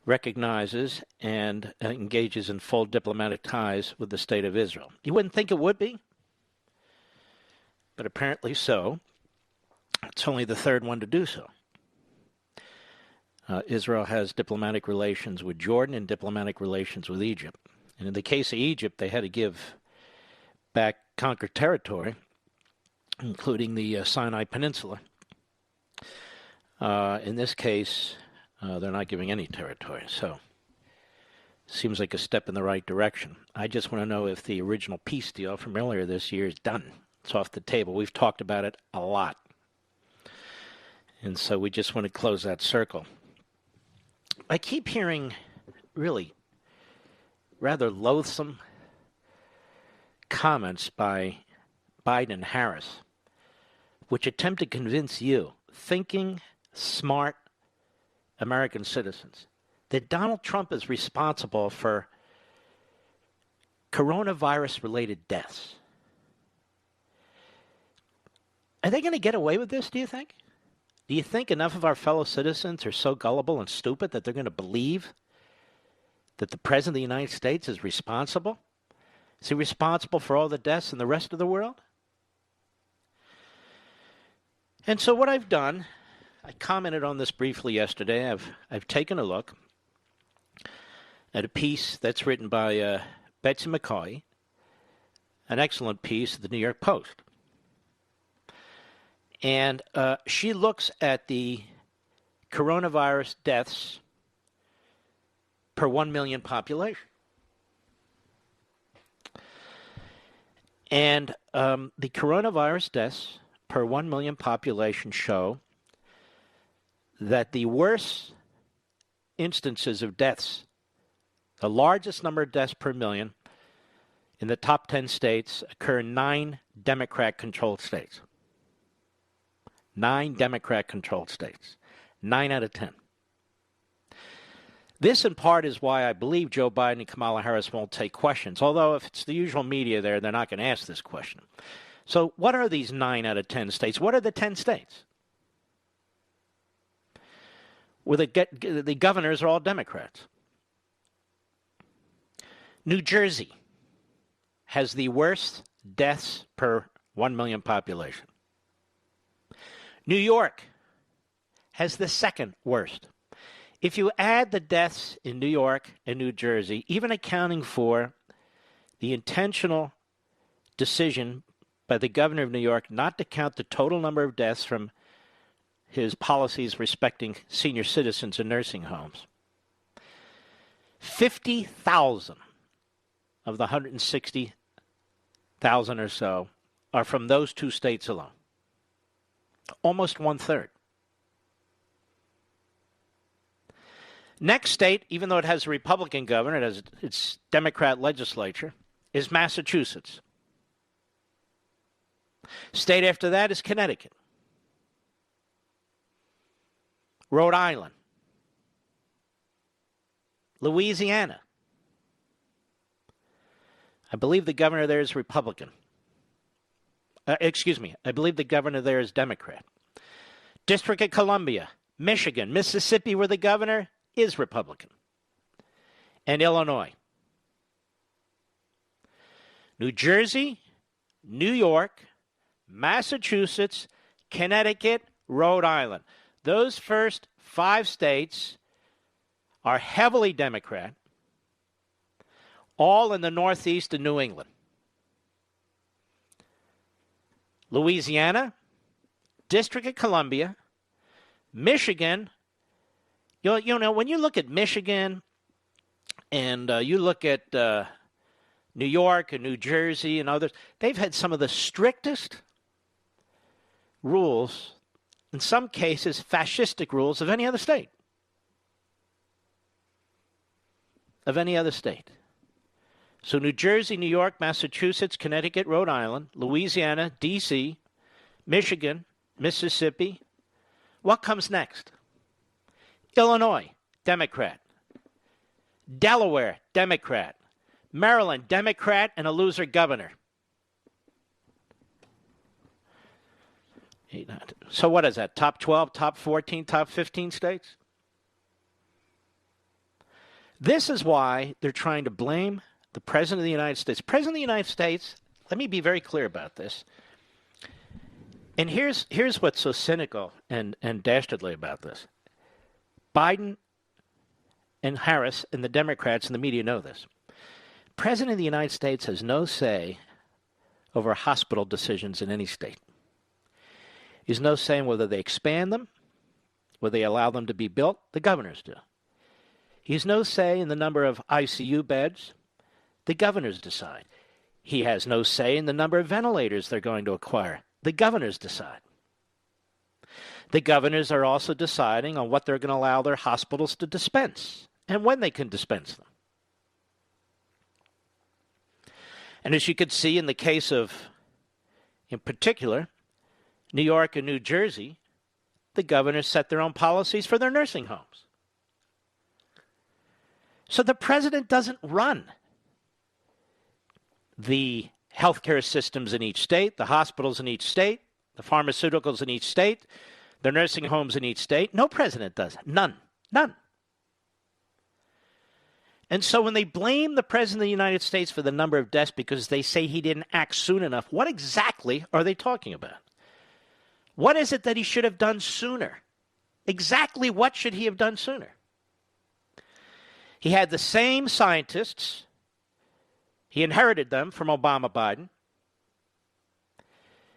recognizes and engages in full diplomatic ties with the State of Israel. You wouldn't think it would be, but apparently so. It's only the third one to do so. Israel has diplomatic relations with Jordan and diplomatic relations with Egypt. And in the case of Egypt, they had to give back conquered territory, including the Sinai Peninsula. In this case, they're not giving any territory, so seems like a step in the right direction. I just want to know if the original peace deal from earlier this year is done. It's off the table. We've talked about it a lot. And so we just want to close that circle. I keep hearing really rather loathsome comments by Biden and Harris, which attempt to convince you, thinking, smart American citizens, that Donald Trump is responsible for coronavirus-related deaths. Are they going to get away with this, do you think? Do you think enough of our fellow citizens are so gullible and stupid that they're going to believe that the President of the United States is responsible? Is he responsible for all the deaths in the rest of the world? And so what I've done, I commented on this briefly yesterday. I've taken a look at a piece that's written by Betsy McCaughey, an excellent piece of the New York Post. And she looks at the coronavirus deaths per 1 million population. And the coronavirus deaths per 1 million population show that the worst instances of deaths, the largest number of deaths per million in the top 10 states, occur in 9 Democrat-controlled states. 9 Democrat-controlled states. 9 out of 10. This, in part, is why I believe Joe Biden and Kamala Harris won't take questions, although if it's the usual media there, they're not going to ask this question. So what are these 9 out of 10 states? What are the 10 states where the governors are all Democrats? New Jersey has the worst deaths per 1 million population. New York has the second worst. If you add the deaths in New York and New Jersey, even accounting for the intentional decision by the governor of New York not to count the total number of deaths from his policies respecting senior citizens in nursing homes, 50,000 of the 160,000 or so are from those 2 states alone. Almost 1/3. Next state, even though it has a Republican governor, it has its Democrat legislature, is Massachusetts. State after that is Connecticut. Rhode Island. Louisiana. I believe the governor there is Republican. I believe the governor there is Democrat. District of Columbia, Michigan, Mississippi, where the governor is Republican. And Illinois. New Jersey, New York, Massachusetts, Connecticut, Rhode Island. Those first 5 states are heavily Democrat, all in the northeast of New England. Louisiana, District of Columbia, Michigan. You know, when you look at Michigan and you look at New York and New Jersey and others, they've had some of the strictest rules, in some cases fascistic rules, of any other state. Of any other state. So New Jersey, New York, Massachusetts, Connecticut, Rhode Island, Louisiana, D.C., Michigan, Mississippi. What comes next? Illinois, Democrat. Delaware, Democrat. Maryland, Democrat, and a loser governor. So what is that? Top 12, top 14, top 15 states? This is why they're trying to blame the President of the United States. President of the United States, let me be very clear about this. And here's what's so cynical and dastardly about this. Biden and Harris and the Democrats and the media know this. President of the United States has no say over hospital decisions in any state. He has no say in whether they expand them, whether they allow them to be built. The governors do. He has no say in the number of ICU beds. The governors decide. He has no say in the number of ventilators they're going to acquire. The governors decide. The governors are also deciding on what they're going to allow their hospitals to dispense and when they can dispense them. And as you could see in the case of, in particular, New York and New Jersey, the governors set their own policies for their nursing homes. So the president doesn't run the healthcare systems in each state, the hospitals in each state, the pharmaceuticals in each state, the nursing homes in each state. No president does. None. None. And so when they blame the President of the United States for the number of deaths because they say he didn't act soon enough, what exactly are they talking about? What is it that he should have done sooner? Exactly what should he have done sooner? He had the same scientists. He inherited them from Obama Biden.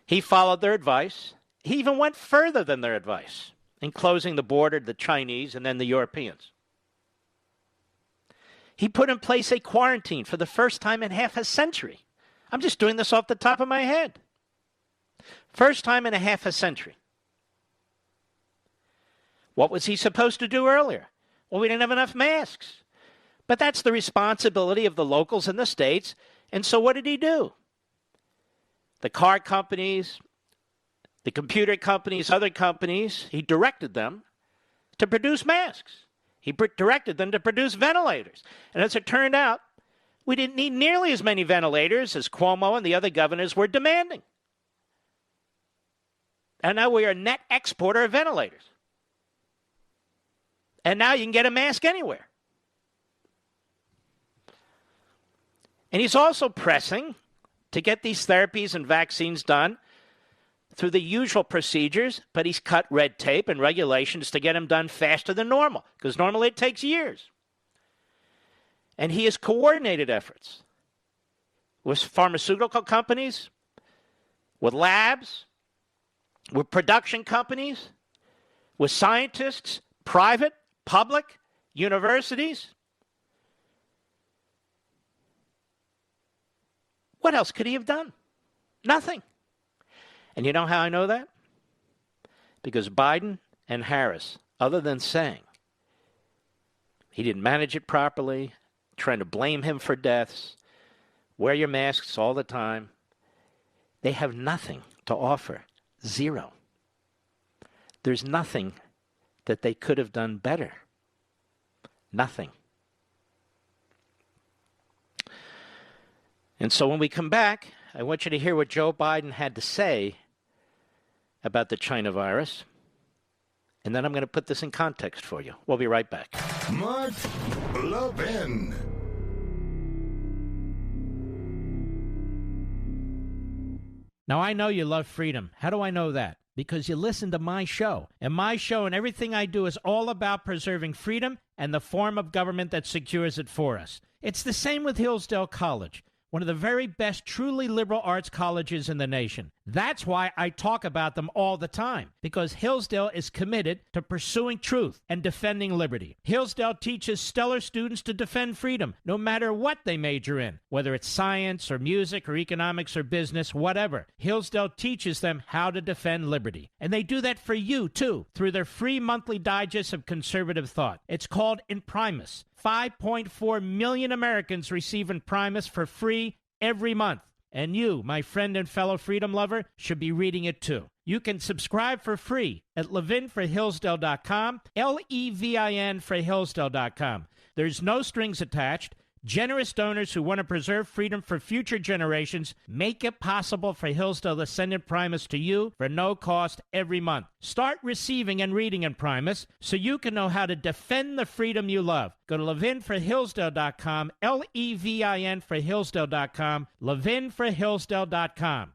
He followed their advice. He even went further than their advice in closing the border to the Chinese and then the Europeans. He put in place a quarantine for the first time in half a century. I'm just doing this off the top of my head. First time in a half a century. What was he supposed to do earlier? Well, we didn't have enough masks. But that's the responsibility of the locals in the states. And so what did he do? The car companies, the computer companies, other companies, he directed them to produce masks. He directed them to produce ventilators. And as it turned out, we didn't need nearly as many ventilators as Cuomo and the other governors were demanding. And now we are a net exporter of ventilators. And now you can get a mask anywhere. And he's also pressing to get these therapies and vaccines done through the usual procedures, but he's cut red tape and regulations to get them done faster than normal, because normally it takes years. And he has coordinated efforts with pharmaceutical companies, with labs, with production companies, with scientists, private, public, universities. What else could he have done? Nothing. And you know how I know that? Because Biden and Harris, other than saying he didn't manage it properly, trying to blame him for deaths, wear your masks all the time, they have nothing to offer. Zero. There's nothing that they could have done better. Nothing. And so when we come back, I want you to hear what Joe Biden had to say about the China virus. And then I'm going to put this in context for you. We'll be right back. Mark Levin. Now, I know you love freedom. How do I know that? Because you listen to my show. And my show and everything I do is all about preserving freedom and the form of government that secures it for us. It's the same with Hillsdale College, one of the very best truly liberal arts colleges in the nation. That's why I talk about them all the time, because Hillsdale is committed to pursuing truth and defending liberty. Hillsdale teaches stellar students to defend freedom, no matter what they major in, whether it's science or music or economics or business, whatever. Hillsdale teaches them how to defend liberty. And they do that for you, too, through their free monthly digest of conservative thought. It's called Imprimis. 5.4 million Americans receive Imprimis for free every month. And you, my friend and fellow freedom lover, should be reading it too. You can subscribe for free at levinforhillsdale.com, Levin for Hillsdale.com. There's no strings attached. Generous donors who want to preserve freedom for future generations make it possible for Hillsdale to send Imprimis to you for no cost every month. Start receiving and reading Imprimis so you can know how to defend the freedom you love. Go to levinforhillsdale.com, Levin for Hillsdale.com, levinforhillsdale.com.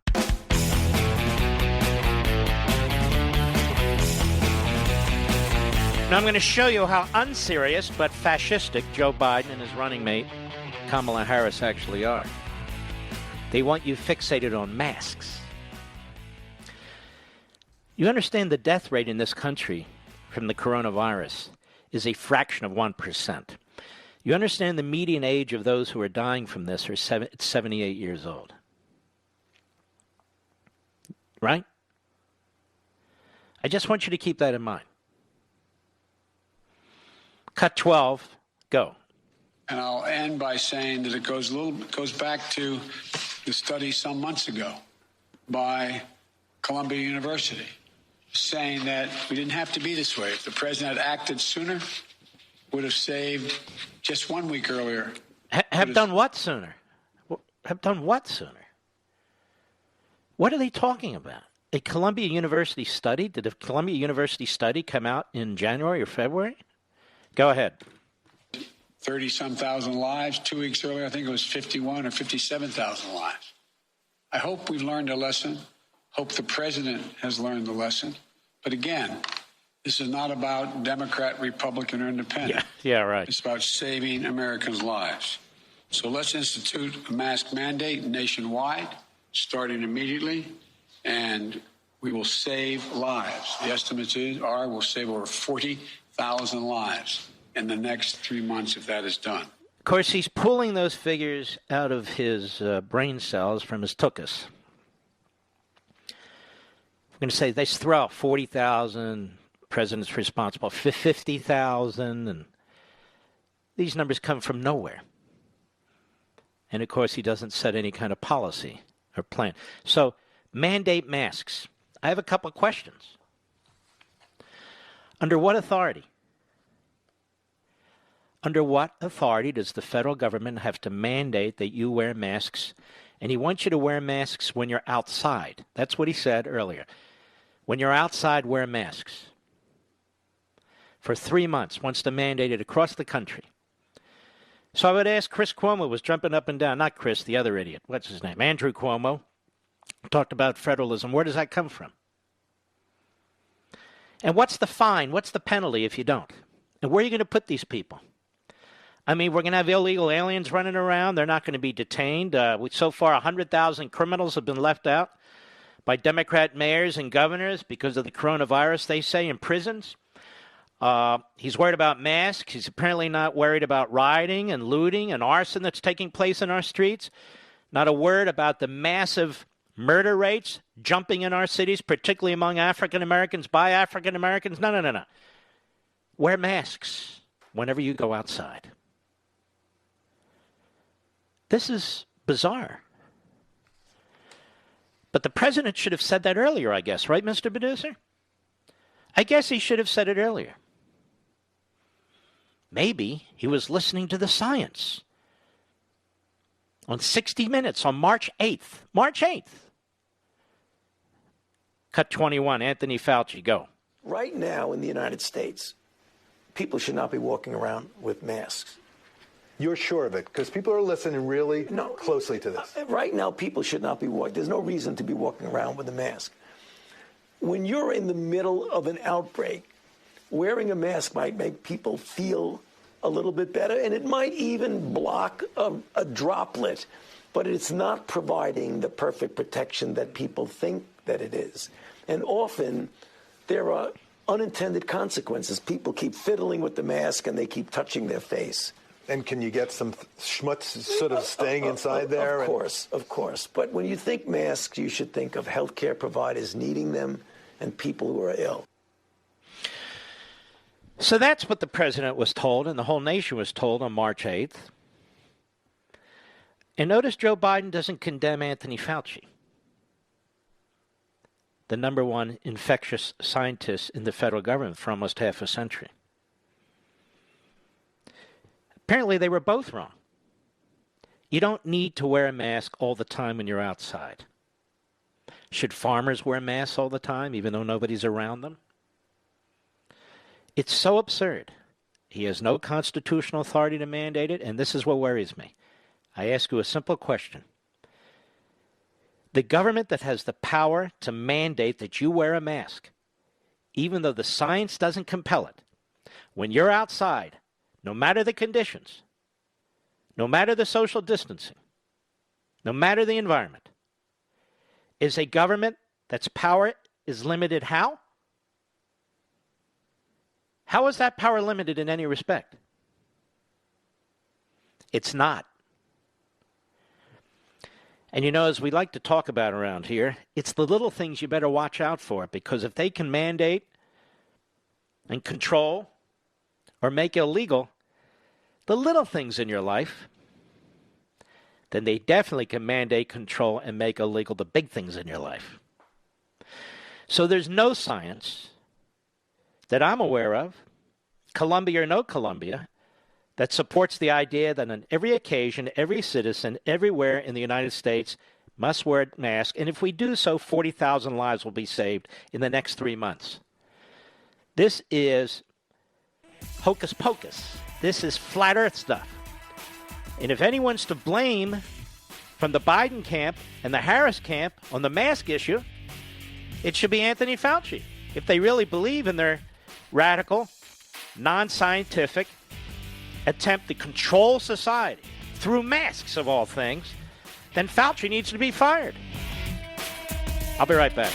Now I'm going to show you how unserious but fascistic Joe Biden and his running mate Kamala Harris actually are. They want you fixated on masks. You understand the death rate in this country from the coronavirus is a fraction of 1%. You understand the median age of those who are dying from this are 78 years old. Right? I just want you to keep that in mind. Cut 12, go. And I'll end by saying that it goes back to the study some months ago by Columbia University, saying that we didn't have to be this way. If the president had acted sooner, would have saved just 1 week earlier. Have done what sooner? Have done what sooner? What are they talking about? A Columbia University study? Did a Columbia University study come out in January or February? Go ahead. 30-some thousand lives. 2 weeks earlier, I think it was 51 or 57,000 lives. I hope we've learned a lesson. Hope the president has learned the lesson. But again, this is not about Democrat, Republican, or Independent. Yeah, right. It's about saving Americans' lives. So let's institute a mask mandate nationwide, starting immediately, and we will save lives. The estimates are we'll save over 40,000 lives in the next 3 months if that is done. Of course, he's pulling those figures out of his brain cells from his tuchus. I'm going to say they throw out 40,000, president's responsible for 50,000, and these numbers come from nowhere. And, of course, he doesn't set any kind of policy or plan. So, mandate masks. I have a couple of questions. Under what authority? Under what authority does the federal government have to mandate that you wear masks? And he wants you to wear masks when you're outside. That's what he said earlier. When you're outside, wear masks. For 3 months, wants to mandate it across the country. So I would ask, Chris Cuomo was jumping up and down. Not Chris, the other idiot. What's his name? Andrew Cuomo. Talked about federalism. Where does that come from? And what's the fine? What's the penalty if you don't? And where are you going to put these people? I mean, we're going to have illegal aliens running around. They're not going to be detained. So far, 100,000 criminals have been left out by Democrat mayors and governors because of the coronavirus, they say, in prisons. He's worried about masks. He's apparently not worried about rioting and looting and arson that's taking place in our streets. Not a word about the massive murder rates jumping in our cities, particularly among African Americans, by African Americans. No. Wear masks whenever you go outside. This is bizarre. But the president should have said that earlier, I guess, right, Mr. Producer? I guess he should have said it earlier. Maybe he was listening to the science. On 60 Minutes on March 8th. March 8th. Cut 21, Anthony Fauci, go. Right now in the United States, people should not be walking around with masks. You're sure of it? Because people are listening really closely to this. Right now, people should not be walking. There's no reason to be walking around with a mask. When you're in the middle of an outbreak, wearing a mask might make people feel a little bit better, and it might even block a droplet, but it's not providing the perfect protection that people think that it is. And often, there are unintended consequences. People keep fiddling with the mask, and they keep touching their face. And can you get some schmutz sort of staying inside there? Of course. But when you think masks, you should think of healthcare providers needing them and people who are ill. So that's what the president was told, and the whole nation was told on March 8th. And notice Joe Biden doesn't condemn Anthony Fauci, the number one infectious scientist in the federal government for almost half a century. Apparently, they were both wrong. You don't need to wear a mask all the time when you're outside. Should farmers wear masks all the time, even though nobody's around them? It's so absurd. He has no constitutional authority to mandate it, and this is what worries me. I ask you a simple question. The government that has the power to mandate that you wear a mask, even though the science doesn't compel it, when you're outside, no matter the conditions, no matter the social distancing, no matter the environment, is a government that's power is limited how? How is that power limited in any respect? It's not. And you know, as we like to talk about around here, it's the little things you better watch out for, because if they can mandate and control or make illegal the little things in your life, then they definitely can mandate, control, and make illegal the big things in your life. So there's no science that I'm aware of, Columbia or no Columbia, that supports the idea that on every occasion, every citizen, everywhere in the United States must wear a mask. And if we do so, 40,000 lives will be saved in the next 3 months. This is hocus pocus. This is flat earth stuff. And if anyone's to blame from the Biden camp and the Harris camp on the mask issue, it should be Anthony Fauci. If they really believe in their radical, non-scientific attempt to control society through masks of all things, then Fauci needs to be fired. I'll be right back.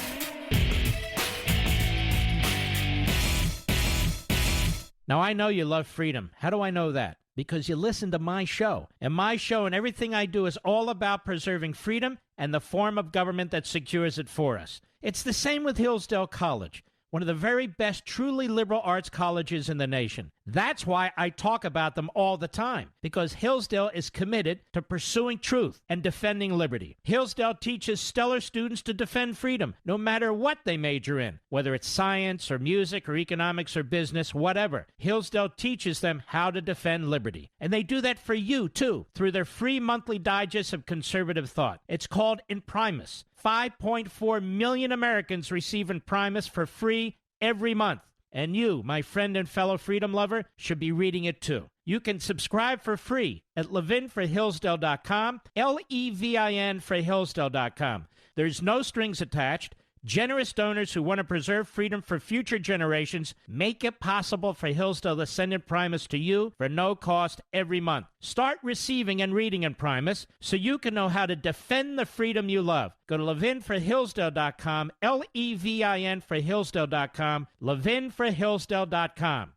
Now, I know you love freedom. How do I know that? Because you listen to my show. And my show and everything I do is all about preserving freedom and the form of government that secures it for us. It's the same with Hillsdale College, one of the very best truly liberal arts colleges in the nation. That's why I talk about them all the time, because Hillsdale is committed to pursuing truth and defending liberty. Hillsdale teaches stellar students to defend freedom, no matter what they major in, whether it's science or music or economics or business, whatever. Hillsdale teaches them how to defend liberty. And they do that for you, too, through their free monthly digest of conservative thought. It's called Imprimis. 5.4 million Americans receive Imprimis for free every month. And you, my friend and fellow freedom lover, should be reading it too. You can subscribe for free at levinforhillsdale.com, Levin for Hillsdale.com. There's no strings attached. Generous donors who want to preserve freedom for future generations make it possible for Hillsdale to send Imprimis to you for no cost every month. Start receiving and reading Imprimis so you can know how to defend the freedom you love. Go to levinforhillsdale.com, Levin for Hillsdale.com, levinforhillsdale.com.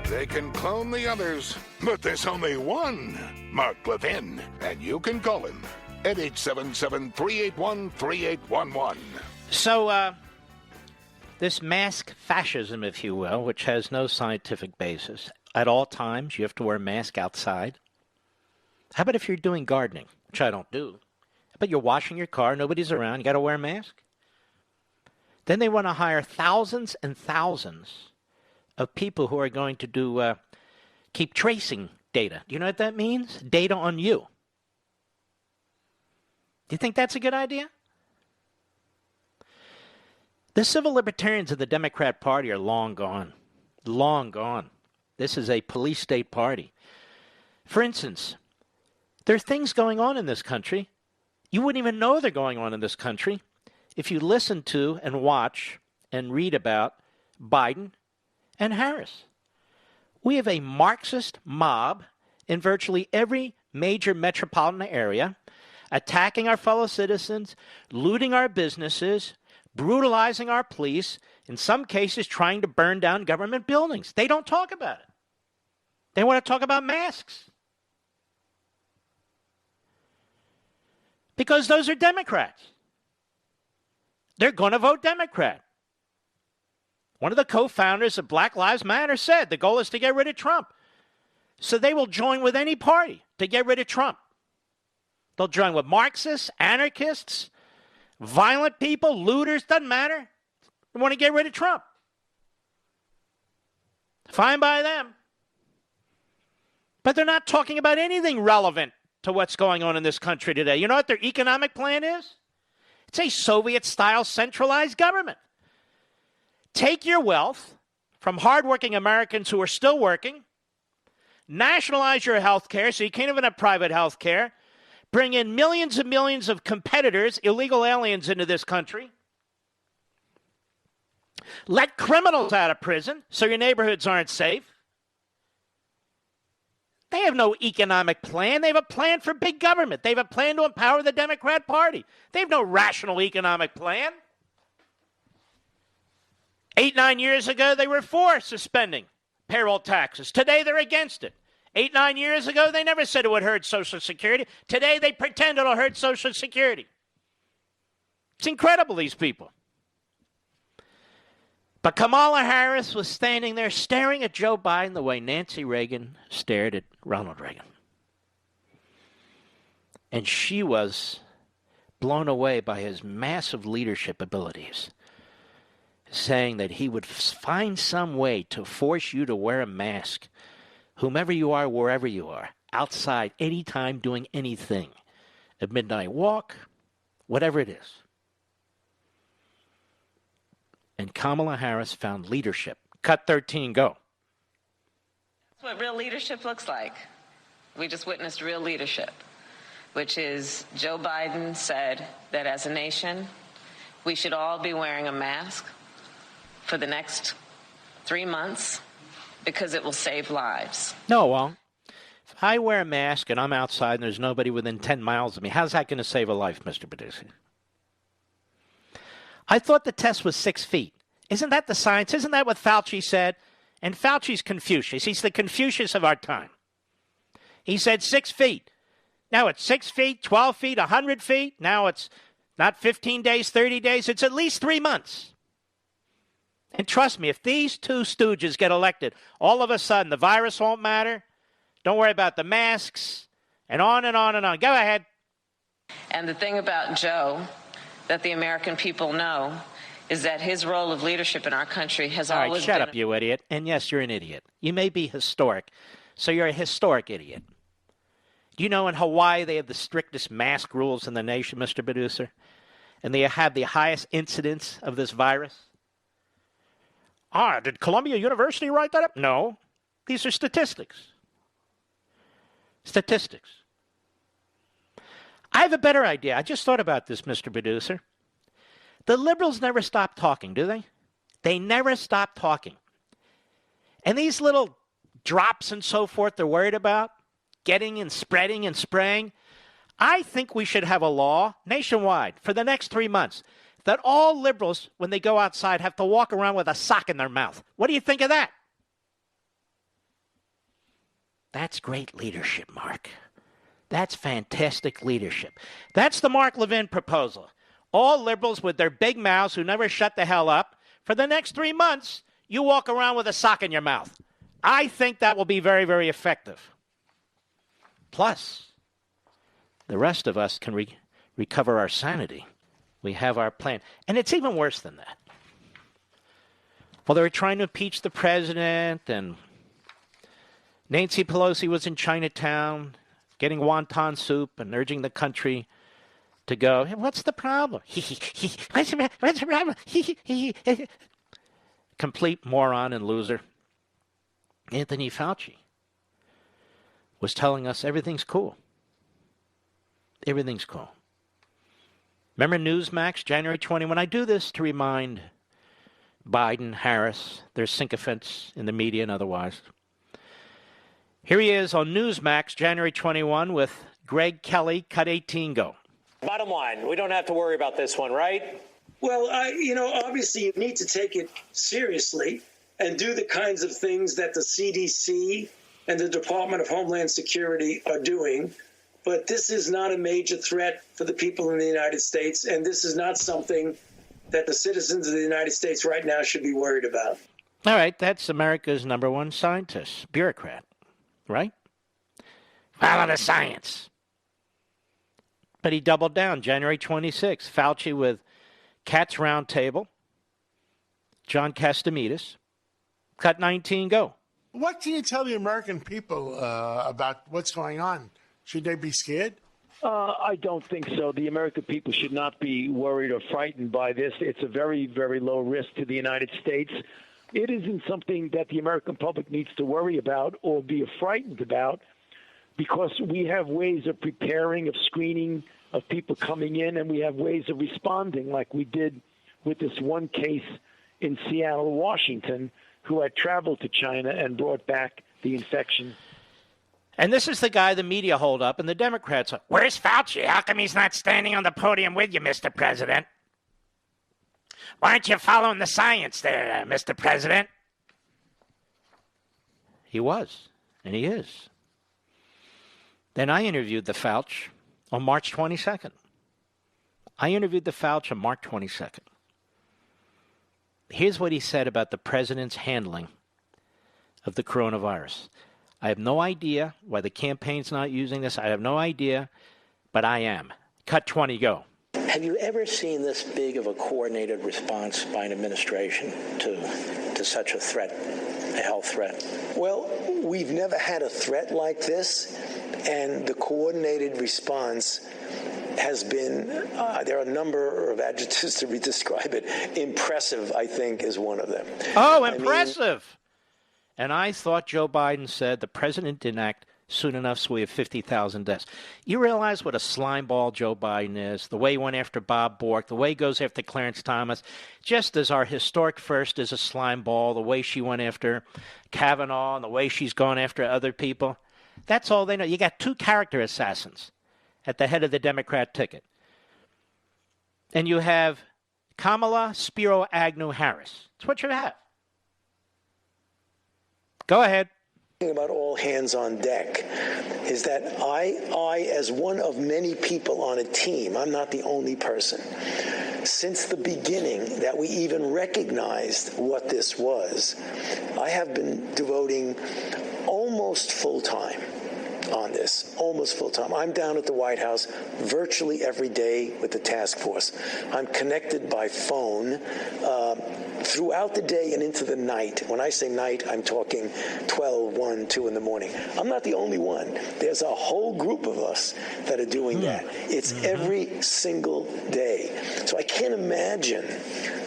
They can clone the others, but there's only one Mark Levin, and you can call him at 877-381-3811. So, this mask fascism, if you will, which has no scientific basis, at all times you have to wear a mask outside. How about if you're doing gardening, which I don't do? How about you're washing your car, nobody's around, you got to wear a mask? Then they want to hire thousands and thousands of people who are going to do keep tracing data. Do you know what that means? Data on you. Do you think that's a good idea? The civil libertarians of the Democrat Party are long gone. Long gone. This is a police state party. For instance, there are things going on in this country. You wouldn't even know they're going on in this country if you listen to and watch and read about Biden and Harris. We have a Marxist mob in virtually every major metropolitan area, attacking our fellow citizens, looting our businesses, brutalizing our police, in some cases trying to burn down government buildings. They don't talk about it. They want to talk about masks. Because those are Democrats. They're going to vote Democrat. One of the co-founders of Black Lives Matter said the goal is to get rid of Trump. So they will join with any party to get rid of Trump. They'll join with Marxists, anarchists, violent people, looters, doesn't matter. They want to get rid of Trump. Fine by them. But they're not talking about anything relevant to what's going on in this country today. You know what their economic plan is? It's a Soviet-style centralized government. Take your wealth from hardworking Americans who are still working, nationalize your health care so you can't even have private health care, bring in millions and millions of competitors, illegal aliens into this country, let criminals out of prison so your neighborhoods aren't safe. They have no economic plan. They have a plan for big government. They have a plan to empower the Democrat Party. They have no rational economic plan. 8-9 years ago, they were for suspending payroll taxes. Today, they're against it. 8-9 years ago, they never said it would hurt Social Security. Today, they pretend it'll hurt Social Security. It's incredible, these people. But Kamala Harris was standing there staring at Joe Biden the way Nancy Reagan stared at Ronald Reagan. And she was blown away by his massive leadership abilities, saying that he would find some way to force you to wear a mask, whomever you are, wherever you are, outside, anytime, doing anything, a midnight walk, whatever it is. And Kamala Harris found leadership. Cut 13, go. That's what real leadership looks like. We just witnessed real leadership, which is Joe Biden said that as a nation, we should all be wearing a mask for the next 3 months because it will save lives. No, it won't. If I wear a mask and I'm outside and there's nobody within 10 miles of me, how's that going to save a life, Mr. Producer? I thought the test was 6 feet. Isn't that the science? Isn't that what Fauci said? And Fauci's Confucius. He's the Confucius of our time. He said 6 feet. Now it's 6 feet, 12 feet, 100 feet. Now it's not 15 days, 30 days. It's at least 3 months. And trust me, if these two stooges get elected, all of a sudden the virus won't matter. Don't worry about the masks, and on and on and on. Go ahead. And the thing about Joe that the American people know is that his role of leadership in our country has always always been... Shut been... up, you idiot. And yes, you're an idiot. You may be historic, so you're a historic idiot. Do you know in Hawaii they have the strictest mask rules in the nation, Mr. Producer? And they have the highest incidence of this virus? Did Columbia University write that up? No. These are statistics. Statistics. I have a better idea. I just thought about this, Mr. Producer. The liberals never stop talking, do they? They never stop talking. And these little drops and so forth they're worried about, getting and spreading and spraying, I think we should have a law nationwide for the next 3 months that all liberals, when they go outside, have to walk around with a sock in their mouth. What do you think of that? That's great leadership, Mark. That's fantastic leadership. That's the Mark Levin proposal. All liberals with their big mouths who never shut the hell up, for the next 3 months, you walk around with a sock in your mouth. I think that will be very, very effective. Plus, the rest of us can recover our sanity. We have our plan. And it's even worse than that. Well, they were trying to impeach the president, and Nancy Pelosi was in Chinatown getting wonton soup and urging the country to go, hey, what's the problem? What's the problem? Complete moron and loser. Anthony Fauci was telling us everything's cool. Everything's cool. Remember Newsmax, January 20? When I do this to remind Biden, Harris, their sycophants in the media and otherwise. Here he is on Newsmax, January 21, with Greg Kelly. Cut 18, go. Bottom line, we don't have to worry about this one, right? Well, obviously you need to take it seriously and do the kinds of things that the CDC and the Department of Homeland Security are doing. But this is not a major threat for the people in the United States, and this is not something that the citizens of the United States right now should be worried about. All right, that's America's number one scientist, bureaucrat, right? Follow the science. But he doubled down, January 26th. Fauci with Katz Roundtable, John Castimittis. Cut 19, go. What can you tell the American people about what's going on? Should they be scared? I don't think so. The American people should not be worried or frightened by this. It's a very, very low risk to the United States. It isn't something that the American public needs to worry about or be frightened about, because we have ways of preparing, of screening, of people coming in, and we have ways of responding, like we did with this one case in Seattle, Washington, who had traveled to China and brought back the infection. And this is the guy the media hold up, and the Democrats are, where's Fauci? How come he's not standing on the podium with you, Mr. President? Why aren't you following the science there, Mr. President? He was, and he is. Then I interviewed the Fauci on March 22nd. Here's what he said about the president's handling of the coronavirus. I have no idea why the campaign's not using this. I have no idea, but I am. Cut 20, go. Have you ever seen this big of a coordinated response by an administration to such a threat, a health threat? Well, we've never had a threat like this, and the coordinated response has been, there are a number of adjectives to describe it. Impressive, I think, is one of them. Oh, impressive. And I thought Joe Biden said the president didn't act soon enough, so we have 50,000 deaths. You realize what a slimeball Joe Biden is, the way he went after Bob Bork, the way he goes after Clarence Thomas, just as our historic first is a slimeball, the way she went after Kavanaugh and the way she's gone after other people. That's all they know. You got two character assassins at the head of the Democrat ticket. And you have Kamala Spiro Agnew Harris. That's what you have. Go ahead. About all hands on deck is that I, as one of many people on a team, I'm not the only person, since the beginning that we even recognized what this was, I have been devoting almost full time on this, almost full time. I'm down at the White House virtually every day with the task force. I'm connected by phone throughout the day and into the night. When I say night, I'm talking 12, 1, 2 in the morning. I'm not the only one. There's a whole group of us that are doing that. It's every single day. So I can't imagine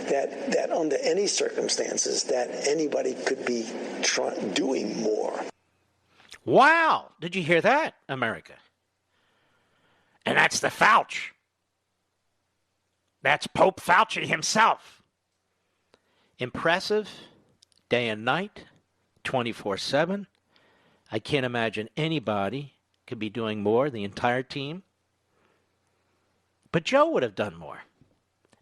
that under any circumstances that anybody could be doing more. Wow. Did you hear that, America? And that's the Fauci. That's Pope Fauci himself. Impressive, day and night, 24/7. I can't imagine anybody could be doing more, the entire team. But Joe would have done more.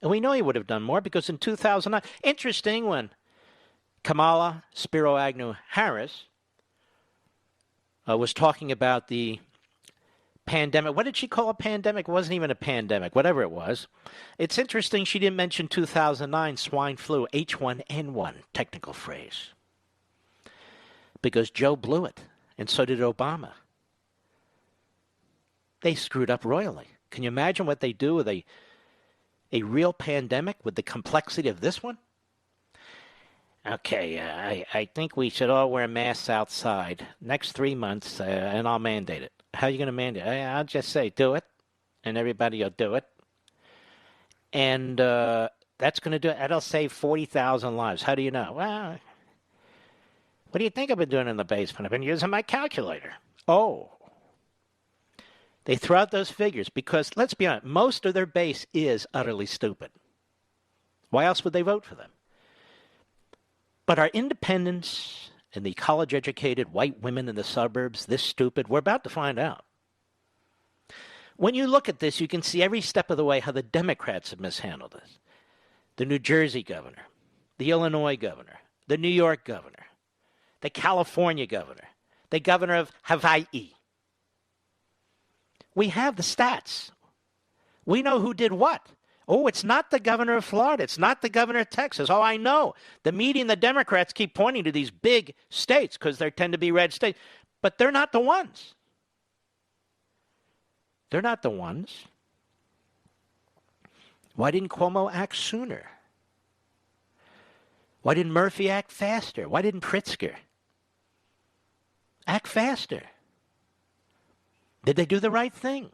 And we know he would have done more because in 2009, interesting when Kamala Spiro Agnew Harris was talking about the pandemic. What did she call a pandemic? It wasn't even a pandemic, whatever it was. It's interesting she didn't mention 2009 swine flu, H1N1, technical phrase. Because Joe blew it, and so did Obama. They screwed up royally. Can you imagine what they do with a real pandemic with the complexity of this one? Okay, I think we should all wear masks outside next 3 months, and I'll mandate it. How are you going to mandate it? I'll just say do it, and everybody will do it. And that's going to do it. That'll save 40,000 lives. How do you know? Well, what do you think I've been doing in the basement? I've been using my calculator. Oh. They throw out those figures because, let's be honest, most of their base is utterly stupid. Why else would they vote for them? But our independents and the college-educated white women in the suburbs, this stupid, we're about to find out. When you look at this, you can see every step of the way how the Democrats have mishandled this. The New Jersey governor, the Illinois governor, the New York governor, the California governor, the governor of Hawaii. We have the stats. We know who did what. Oh, it's not the governor of Florida. It's not the governor of Texas. Oh, I know. The media and the Democrats keep pointing to these big states because they tend to be red states. But they're not the ones. They're not the ones. Why didn't Cuomo act sooner? Why didn't Murphy act faster? Why didn't Pritzker? Act faster. Did they do the right thing?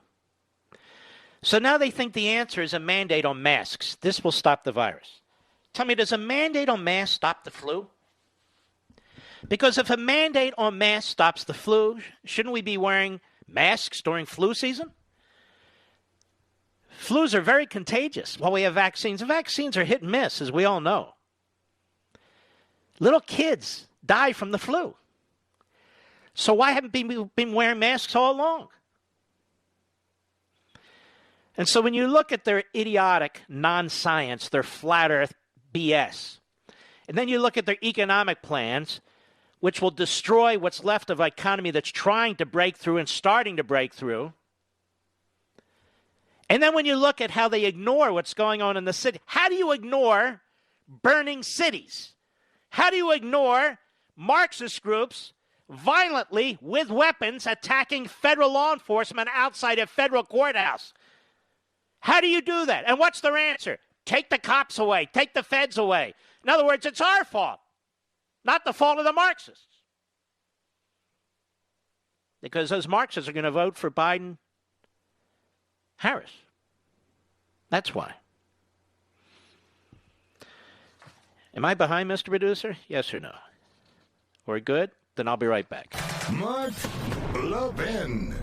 So now they think the answer is a mandate on masks. This will stop the virus. Tell me, does a mandate on masks stop the flu? Because if a mandate on masks stops the flu, shouldn't we be wearing masks during flu season? Flus are very contagious while we have vaccines. Vaccines are hit and miss, as we all know. Little kids die from the flu. So why haven't we been wearing masks all along? And so when you look at their idiotic non-science, their flat earth BS, and then you look at their economic plans, which will destroy what's left of an economy that's trying to break through and starting to break through, and then when you look at how they ignore what's going on in the city, how do you ignore burning cities? How do you ignore Marxist groups violently with weapons attacking federal law enforcement outside a federal courthouse? How do you do that? And what's their answer? Take the cops away. Take the feds away. In other words, it's our fault, not the fault of the Marxists. Because those Marxists are going to vote for Biden, Harris. That's why. Am I behind, Mr. Producer? Yes or no? We're good? Then I'll be right back. Mark Levin.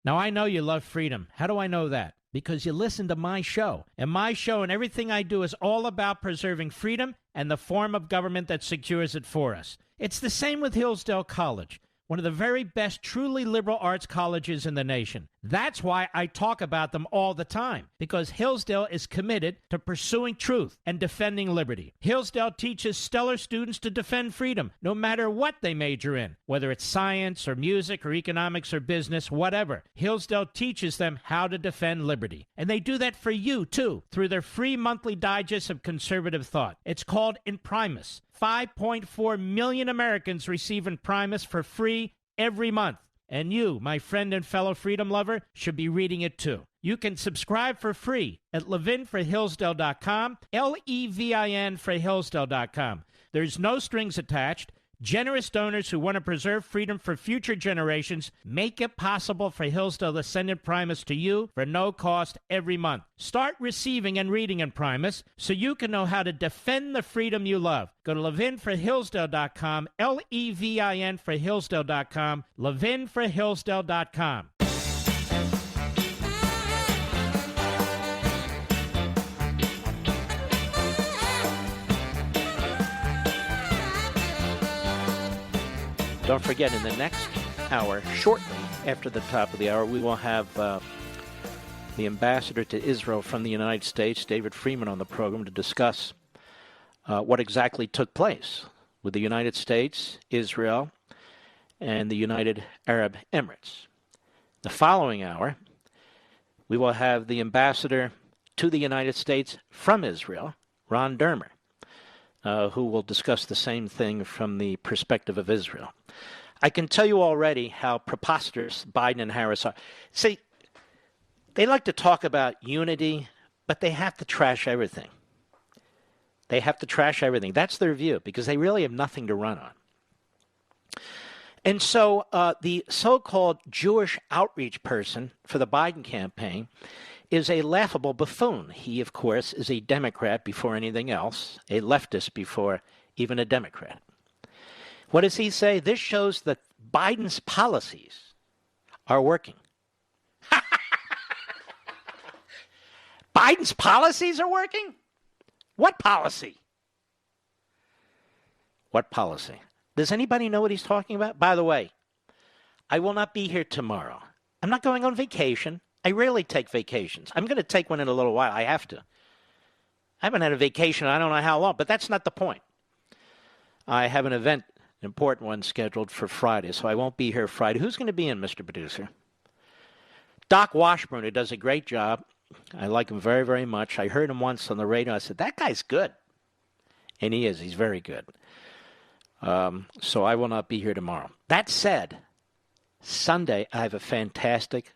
Now, I know you love freedom. How do I know that? Because you listen to my show. And my show and everything I do is all about preserving freedom and the form of government that secures it for us. It's the same with Hillsdale College, one of the very best truly liberal arts colleges in the nation. That's why I talk about them all the time, because Hillsdale is committed to pursuing truth and defending liberty. Hillsdale teaches stellar students to defend freedom, no matter what they major in, whether it's science or music or economics or business, whatever. Hillsdale teaches them how to defend liberty. And they do that for you, too, through their free monthly digest of conservative thought. It's called Imprimis. 5.4 million Americans receive Imprimis for free every month. And you, my friend and fellow freedom lover, should be reading it too. You can subscribe for free at levinforhillsdale.com, Levin for Hillsdale.com. There's no strings attached. Generous donors who want to preserve freedom for future generations make it possible for Hillsdale to send Imprimis to you for no cost every month. Start receiving and reading Imprimis so you can know how to defend the freedom you love. Go to levinforhillsdale.com, Levin for Hillsdale.com, levinforhillsdale.com. Don't forget, in the next hour, shortly after the top of the hour, we will have the ambassador to Israel from the United States, David Freeman, on the program to discuss what exactly took place with the United States, Israel, and the United Arab Emirates. The following hour, we will have the ambassador to the United States from Israel, Ron Dermer, who will discuss the same thing from the perspective of Israel. I can tell you already how preposterous Biden and Harris are. See, they like to talk about unity, but they have to trash everything. They have to trash everything. That's their view, because they really have nothing to run on. And so the so-called Jewish outreach person for the Biden campaign is a laughable buffoon. He, of course, is a Democrat before anything else, a leftist before even a Democrat. What does he say? This shows that Biden's policies are working. Biden's policies are working? What policy? What policy? Does anybody know what he's talking about? By the way, I will not be here tomorrow. I'm not going on vacation. I rarely take vacations. I'm going to take one in a little while. I have to. I haven't had a vacation I don't know how long, but that's not the point. I have an event, an important one, scheduled for Friday, so I won't be here Friday. Who's going to be in, Mr. Producer? Doc Washburn, who does a great job. I like him very, very much. I heard him once on the radio. I said, that guy's good. And he is. He's very good. So I will not be here tomorrow. That said, Sunday, I have a fantastic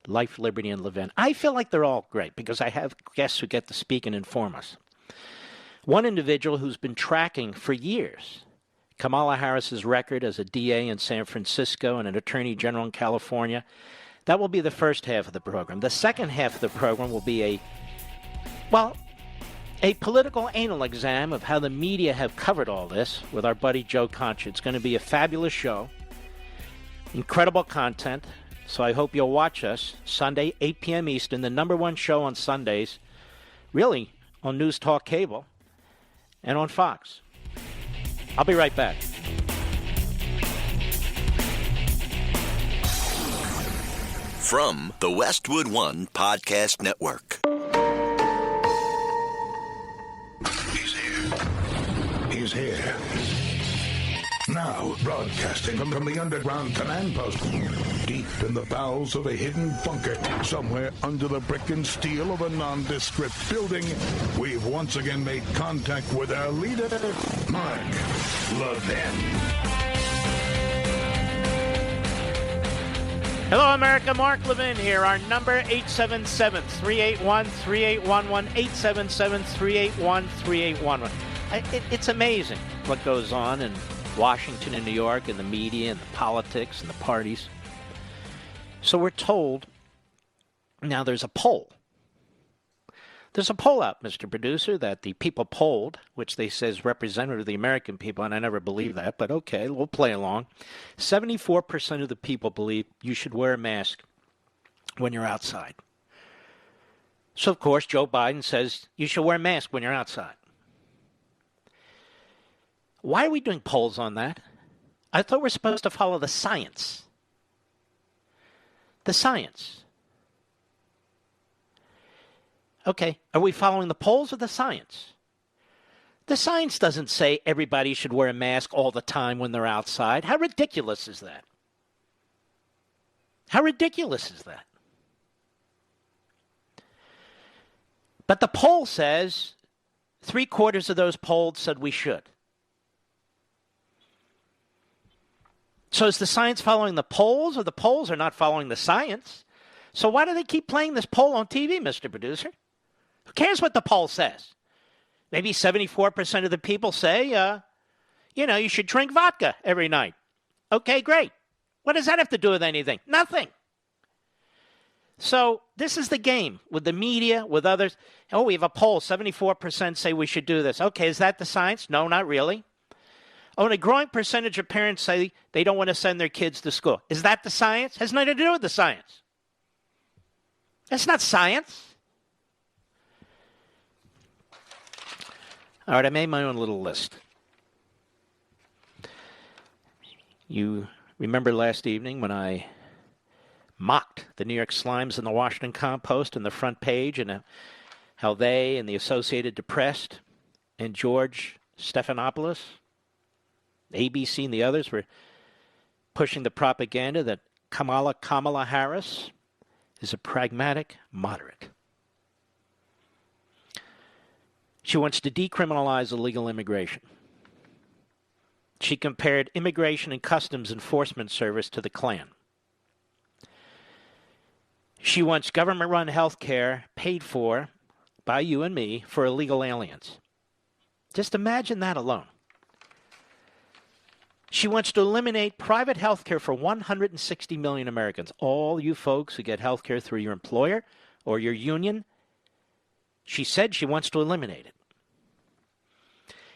Life, Liberty, and Levin. I feel like they're all great because I have guests who get to speak and inform us. One individual who's been tracking for years Kamala Harris's record as a DA in San Francisco and an attorney general in California. That will be the first half of the program. The second half of the program will be a political anal exam of how the media have covered all this with our buddy Joe Concha. It's going to be a fabulous show. Incredible content. So I hope you'll watch us Sunday, 8 p.m. Eastern, the number one show on Sundays, really on News Talk Cable and on Fox. I'll be right back. From the Westwood One Podcast Network. He's here. Now, broadcasting from the underground command post, deep in the bowels of a hidden bunker, somewhere under the brick and steel of a nondescript building, we've once again made contact with our leader, Mark Levin. Hello, America. Mark Levin here. Our number, 877-381-3811, 877-381-3811. It's amazing what goes on in Washington and New York and the media and the politics and the parties. So we're told now there's a poll. There's a poll out, Mr. Producer, that the people polled, which they say is representative of the American people, and I never believe that, but okay, we'll play along. 74% of the people believe you should wear a mask when you're outside. So, of course, Joe Biden says you should wear a mask when you're outside. Why are we doing polls on that? I thought we're supposed to follow the science. The science. Okay, are we following the polls or the science? The science doesn't say everybody should wear a mask all the time when they're outside. How ridiculous is that? How ridiculous is that? But the poll says 3/4 of those polled said we should. So is the science following the polls, or the polls are not following the science? So why do they keep playing this poll on TV, Mr. Producer? Who cares what the poll says? Maybe 74% of the people say, you should drink vodka every night. Okay, great. What does that have to do with anything? Nothing. So this is the game with the media, with others. Oh, we have a poll. 74% say we should do this. Okay, is that the science? No, not really. Oh, and a growing percentage of parents say they don't want to send their kids to school. Is that the science? Has nothing to do with the science. That's not science. All right, I made my own little list. You remember last evening when I mocked the New York Slimes and the Washington Compost in the front page, and how they and the Associated Press and George Stephanopoulos, ABC and the others were pushing the propaganda that Kamala Harris is a pragmatic moderate. She wants to decriminalize illegal immigration. She compared Immigration and Customs Enforcement Service to the Klan. She wants government-run health care paid for by you and me for illegal aliens. Just imagine that alone. She wants to eliminate private health care for 160 million Americans. All you folks who get health care through your employer or your union, she said she wants to eliminate it.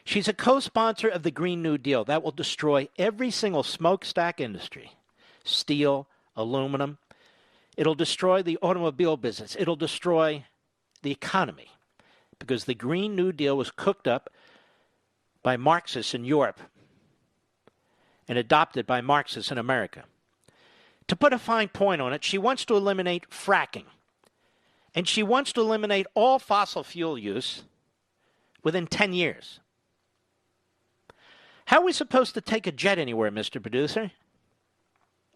She's a co-sponsor of the Green New Deal. That will destroy every single smokestack industry. Steel, aluminum. It'll destroy the automobile business. It'll destroy the economy. Because the Green New Deal was cooked up by Marxists in Europe and adopted by Marxists in America. To put a fine point on it, she wants to eliminate fracking. And she wants to eliminate all fossil fuel use within 10 years. How are we supposed to take a jet anywhere, Mr. Producer?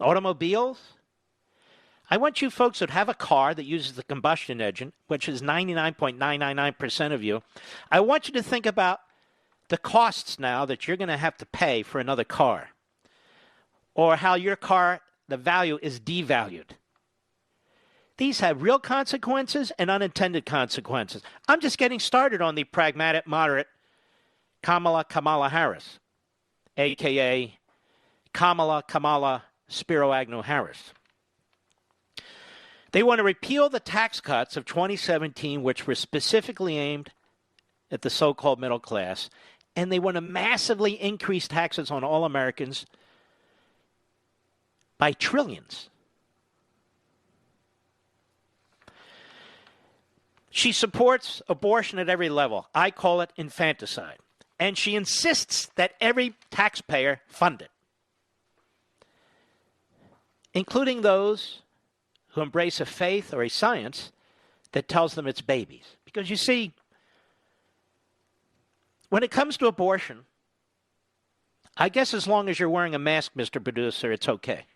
Automobiles? I want you folks that have a car that uses the combustion engine, which is 99.999% of you. I want you to think about the costs now that you're going to have to pay for another car. Or how your car, the value is devalued. These have real consequences and unintended consequences. I'm just getting started on the pragmatic moderate Kamala Harris, a.k.a. Kamala Spiro Agnew Harris. They want to repeal the tax cuts of 2017, which were specifically aimed at the so-called middle class, and they want to massively increase taxes on all Americans by trillions. She supports abortion at every level. I call it infanticide. And she insists that every taxpayer fund it, including those who embrace a faith or a science that tells them it's babies. Because you see, when it comes to abortion, I guess as long as you're wearing a mask, Mr. Producer, it's okay.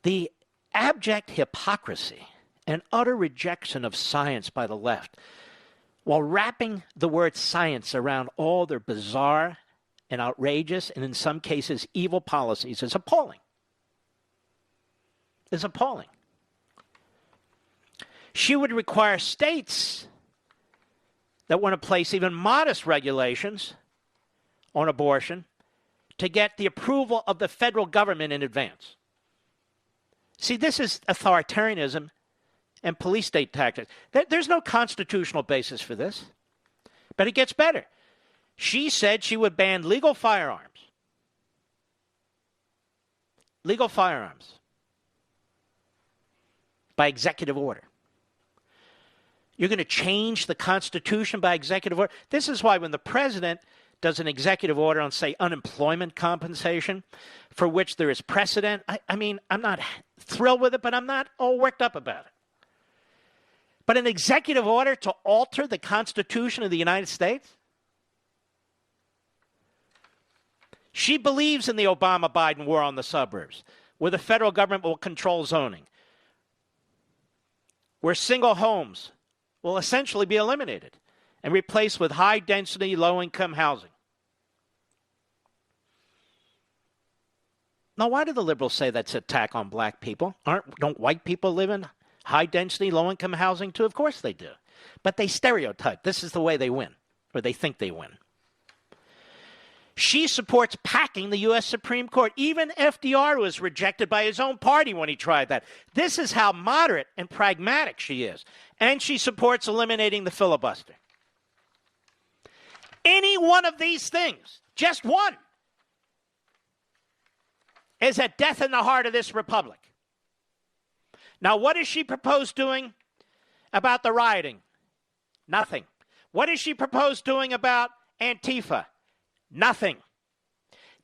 The abject hypocrisy and utter rejection of science by the left, while wrapping the word science around all their bizarre and outrageous and in some cases evil policies, is appalling. Is appalling. She would require states that want to place even modest regulations on abortion to get the approval of the federal government in advance. See, this is authoritarianism and police state tactics. There's no constitutional basis for this. But it gets better. She said she would ban legal firearms. Legal firearms. By executive order. You're going to change the Constitution by executive order? This is why when the president does an executive order on, say, unemployment compensation, for which there is precedent, I mean, I'm not thrilled with it, but I'm not all worked up about it. But an executive order to alter the Constitution of the United States? She believes in the Obama-Biden war on the suburbs, where the federal government will control zoning, where single homes will essentially be eliminated and replaced with high-density, low-income housing. Now, why do the liberals say that's an attack on black people? Don't white people live in high-density, low-income housing too? Of course they do. But they stereotype. This is the way they win, or they think they win. She supports packing the U.S. Supreme Court. Even FDR was rejected by his own party when he tried that. This is how moderate and pragmatic she is. And she supports eliminating the filibuster. Any one of these things, just one, is a death in the heart of this republic. Now, what does she propose doing about the rioting? Nothing. What does she propose doing about Antifa? Nothing.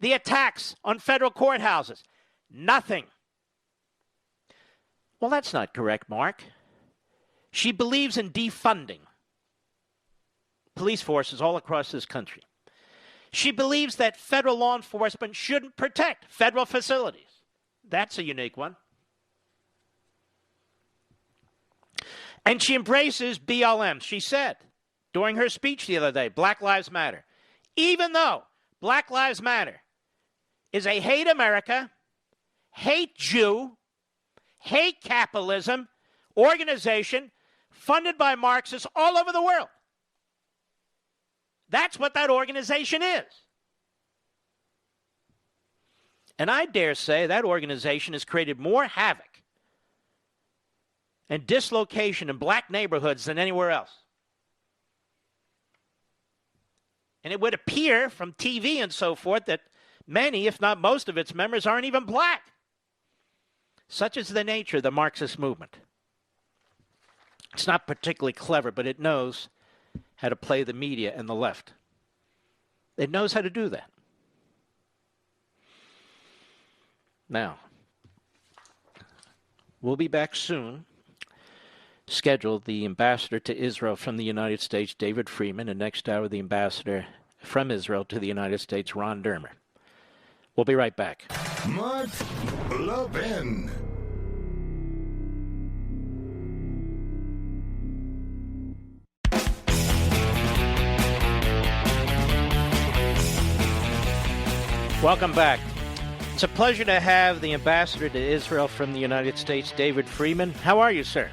The attacks on federal courthouses? Nothing. Well, that's not correct, Mark. She believes in defunding police forces all across this country. She believes that federal law enforcement shouldn't protect federal facilities. That's a unique one. And she embraces BLM. She said during her speech the other day, Black Lives Matter. Even though Black Lives Matter is a hate America, hate Jew, hate capitalism organization funded by Marxists all over the world. That's what that organization is. And I dare say that organization has created more havoc and dislocation in black neighborhoods than anywhere else. And it would appear from TV and so forth that many, if not most of its members aren't even black. Such is the nature of the Marxist movement. It's not particularly clever, but it knows how to play the media and the left. It knows how to do that. Now, we'll be back soon. Scheduled the ambassador to Israel from the United States, David Freeman, and next hour the ambassador from Israel to the United States, Ron Dermer. We'll be right back. Mark Levin. Welcome back. It's a pleasure to have the ambassador to Israel from the United States, David Freeman. How are you, sir?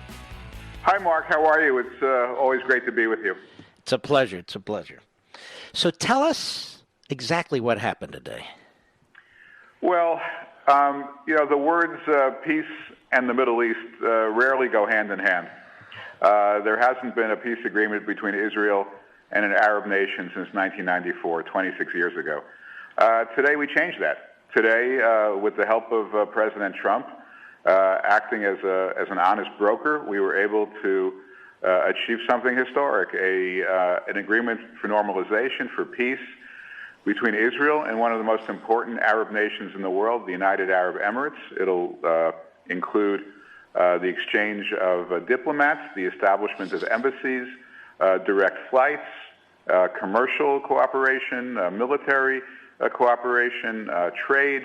Hi, Mark. How are you? It's always great to be with you. It's a pleasure. It's a pleasure. So tell us exactly what happened today. Well, the words peace and the Middle East rarely go hand in hand. There hasn't been a peace agreement between Israel and an Arab nation since 1994, 26 years ago. Today we changed that. Today, with the help of President Trump, acting as an honest broker, we were able to achieve something historic, an agreement for normalization, for peace between Israel and one of the most important Arab nations in the world, the United Arab Emirates. It'll include the exchange of diplomats, the establishment of embassies, direct flights, commercial cooperation, military cooperation, trade.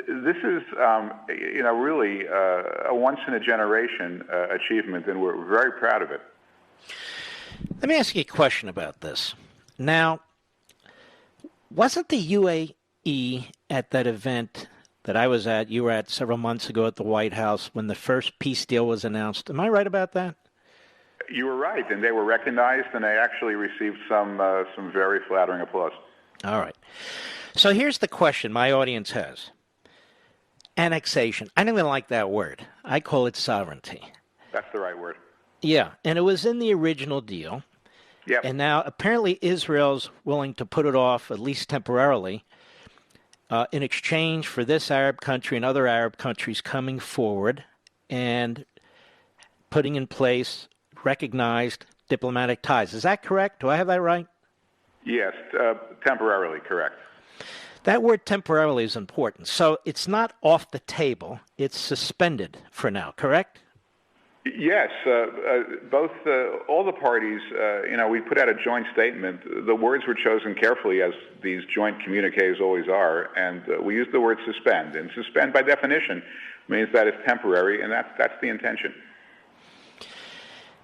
This is, really a once-in-a-generation achievement, and we're very proud of it. Let me ask you a question about this. Now, wasn't the UAE at that event that I was at, you were at several months ago at the White House when the first peace deal was announced? Am I right about that? You were right, and they were recognized, and they actually received some very flattering applause. All right. So here's the question my audience has. Annexation. I don't even like that word. I call it sovereignty. That's the right word. Yeah, and it was in the original deal. Yep. And now apparently Israel's willing to put it off, at least temporarily, in exchange for this Arab country and other Arab countries coming forward and putting in place recognized diplomatic ties. Is that correct? Do I have that right? Yes, temporarily, correct. That word temporarily is important. So it's not off the table. It's suspended for now, correct? Yes, all the parties, we put out a joint statement. The words were chosen carefully, as these joint communiques always are, and we used the word suspend. And suspend, by definition, means that it's temporary, and that's the intention.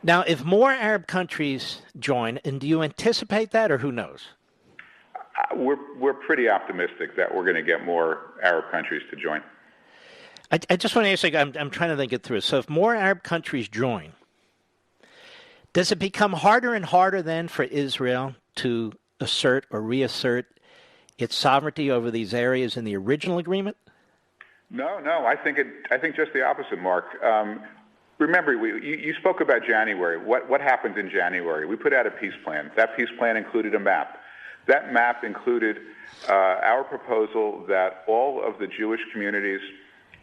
Now, if more Arab countries join, and do you anticipate that, or who knows? We're pretty optimistic that we're going to get more Arab countries to join. I just want to ask you, I'm trying to think it through. So if more Arab countries join, does it become harder and harder then for Israel to assert or reassert its sovereignty over these areas in the original agreement? No. I think just the opposite, Mark. Remember, you spoke about January. What happened in January? We put out a peace plan. That peace plan included a map. That map included our proposal that all of the Jewish communities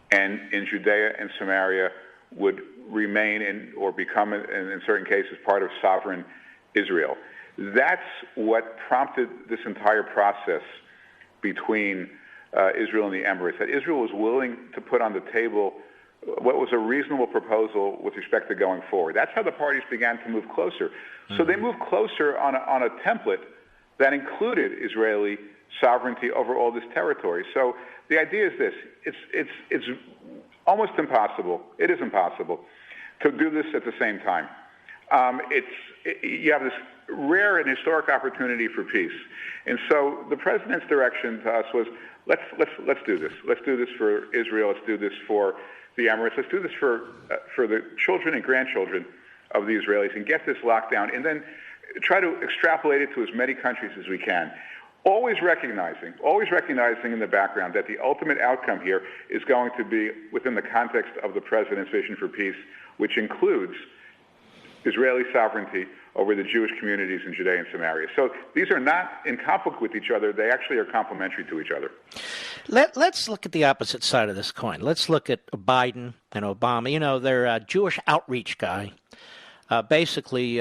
and in Judea and Samaria would remain or become, in certain cases, part of sovereign Israel. That's what prompted this entire process between Israel and the Emirates, that Israel was willing to put on the table what was a reasonable proposal with respect to going forward. That's how the parties began to move closer. So they moved closer on a template that included Israeli sovereignty over all this territory. So the idea is this: it's almost impossible. It is impossible to do this at the same time. You have this rare and historic opportunity for peace, and so the president's direction to us was let's do this. Let's do this for Israel. Let's do this for the Emirates. Let's do this for the children and grandchildren of the Israelis, and get this locked down, and then try to extrapolate it to as many countries as we can. Always recognizing in the background that the ultimate outcome here is going to be within the context of the president's vision for peace, which includes Israeli sovereignty over the Jewish communities in Judea and Samaria. So these are not in conflict with each other. They actually are complementary to each other. Let's look at the opposite side of this coin. Let's look at Biden and Obama. You know, their Jewish outreach guy. Basically,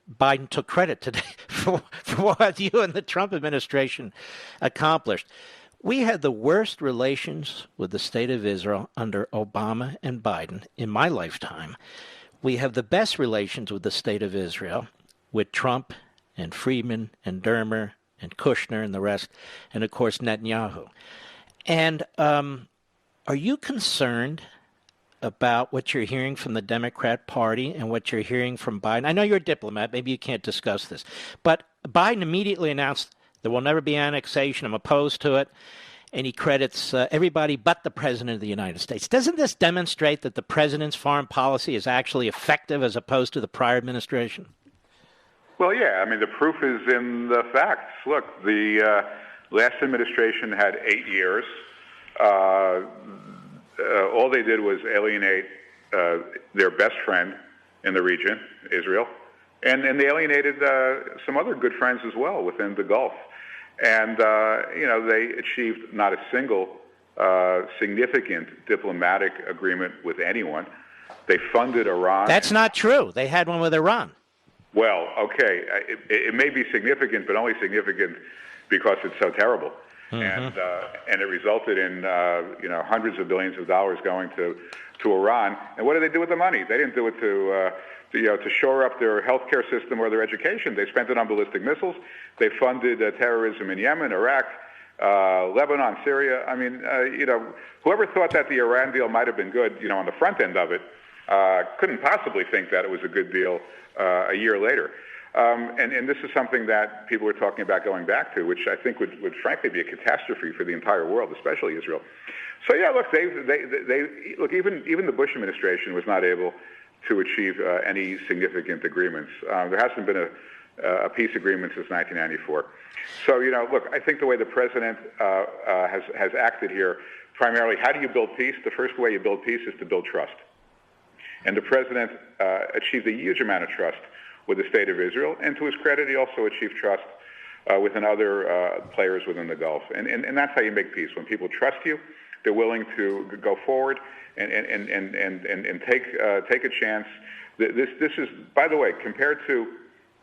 Biden took credit today for what you and the Trump administration accomplished. We had the worst relations with the state of Israel under Obama and Biden in my lifetime. We have the best relations with the state of Israel with Trump and Friedman and Dermer and Kushner and the rest, and, of course, Netanyahu. And are you concerned about what you're hearing from the Democrat Party and what you're hearing from Biden? I know you're a diplomat. Maybe you can't discuss this. But Biden immediately announced there will never be annexation. I'm opposed to it. And he credits everybody but the President of the United States. Doesn't this demonstrate that the President's foreign policy is actually effective as opposed to the prior administration? Well, yeah. I mean, the proof is in the facts. Look, the last administration had 8 years. All they did was alienate their best friend in the region, Israel, and they alienated some other good friends as well within the Gulf. And, they achieved not a single significant diplomatic agreement with anyone. They funded Iran. That's not true. They had one with Iran. Well, okay, it may be significant, but only significant because it's so terrible, and it resulted in hundreds of billions of dollars going to Iran. And what did they do with the money? They didn't do it to shore up their healthcare system or their education. They spent it on ballistic missiles. They funded terrorism in Yemen, Iraq, Lebanon, Syria. I mean, whoever thought that the Iran deal might have been good, on the front end of it, couldn't possibly think that it was a good deal a year later. And this is something that people are talking about going back to, which I think would frankly be a catastrophe for the entire world, especially Israel. So yeah, look, they look, even the Bush administration was not able to achieve any significant agreements. There hasn't been a peace agreement since 1994. So look, I think the way the president has acted here, primarily, how do you build peace? The first way you build peace is to build trust. And the president achieved a huge amount of trust with the state of Israel. And to his credit, he also achieved trust within other players within the Gulf. And that's how you make peace. When people trust you, they're willing to go forward and take a chance. This is, by the way, compared to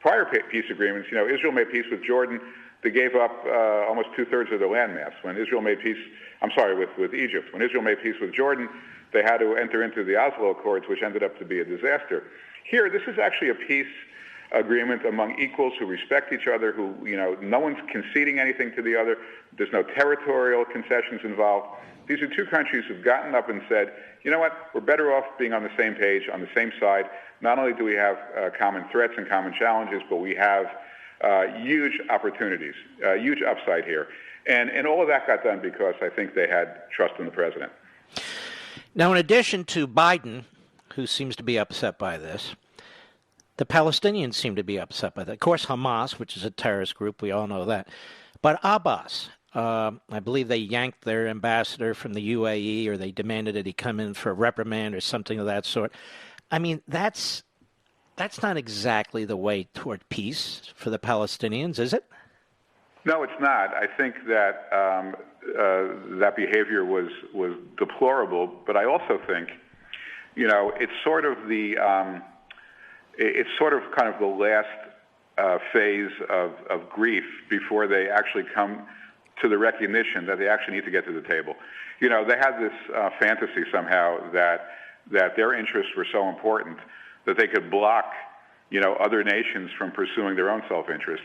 prior peace agreements, Israel made peace with Jordan. They gave up almost 2/3 of their landmass. When Israel made peace, with Egypt. When Israel made peace with Jordan, they had to enter into the Oslo Accords, which ended up to be a disaster. Here, this is actually a peace agreement among equals who respect each other, who, no one's conceding anything to the other. There's no territorial concessions involved. These are two countries who've gotten up and said, you know what, we're better off being on the same page, on the same side. Not only do we have common threats and common challenges, but we have huge opportunities, huge upside here. And all of that got done because I think they had trust in the president. Now, in addition to Biden, who seems to be upset by this, the Palestinians seem to be upset by that. Of course, Hamas, which is a terrorist group, we all know that. But Abbas, I believe they yanked their ambassador from the UAE, or they demanded that he come in for a reprimand or something of that sort. I mean, that's not exactly the way toward peace for the Palestinians, is it? No, it's not. I think that that behavior was deplorable, but I also think, it's sort of kind of the last phase of grief before they actually come to the recognition that they actually need to get to the table. They had this fantasy somehow that their interests were so important that they could block, other nations from pursuing their own self-interest.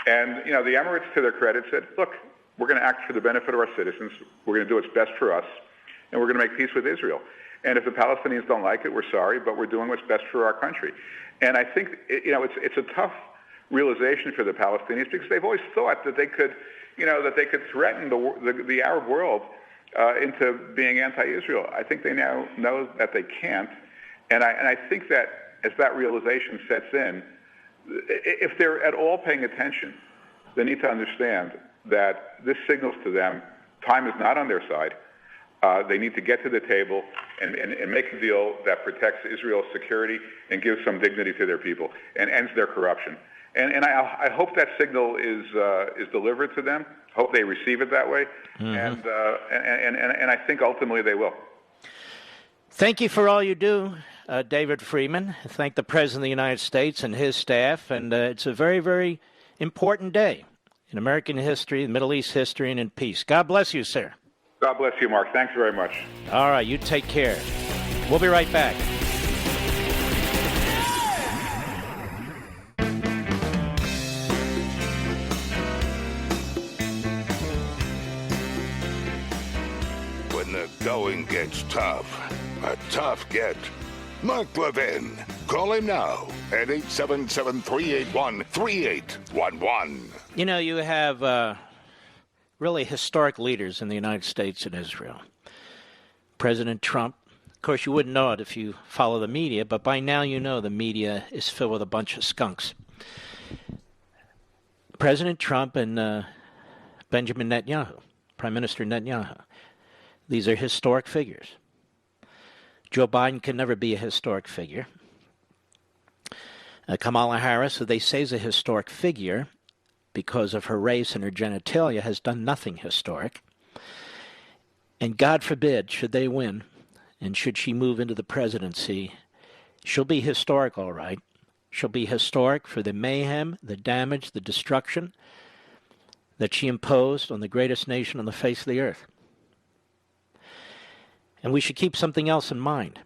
And, the Emirates, to their credit, said, look, we're going to act for the benefit of our citizens. We're going to do what's best for us, and we're going to make peace with Israel. And if the Palestinians don't like it, we're sorry, but we're doing what's best for our country. And I think, it's a tough realization for the Palestinians because they've always thought that they could, threaten the Arab world into being anti-Israel. I think they now know that they can't. And I think that as that realization sets in, if they're at all paying attention, they need to understand that this signals to them time is not on their side. They need to get to the table and make a deal that protects Israel's security and gives some dignity to their people and ends their corruption. And I hope that signal is delivered to them. Hope they receive it that way. Mm-hmm. And I think ultimately they will. Thank you for all you do, David Friedman. Thank the President of the United States and his staff. And it's a very, very important day in American history, Middle East history, and in peace. God bless you, sir. God bless you, Mark. Thanks very much. All right, you take care. We'll be right back. When the going gets tough, a tough get. Mark Levin. Call him now at 877-381-3811. You have really historic leaders in the United States and Israel. President Trump, of course, you wouldn't know it if you follow the media, but by now you know the media is filled with a bunch of skunks. President Trump and Benjamin Netanyahu, Prime Minister Netanyahu. These are historic figures. Joe Biden can never be a historic figure. Kamala Harris, who they say is a historic figure because of her race and her genitalia, has done nothing historic. And God forbid, should they win, and should she move into the presidency, she'll be historic, all right. She'll be historic for the mayhem, the damage, the destruction that she imposed on the greatest nation on the face of the earth. And we should keep something else in mind.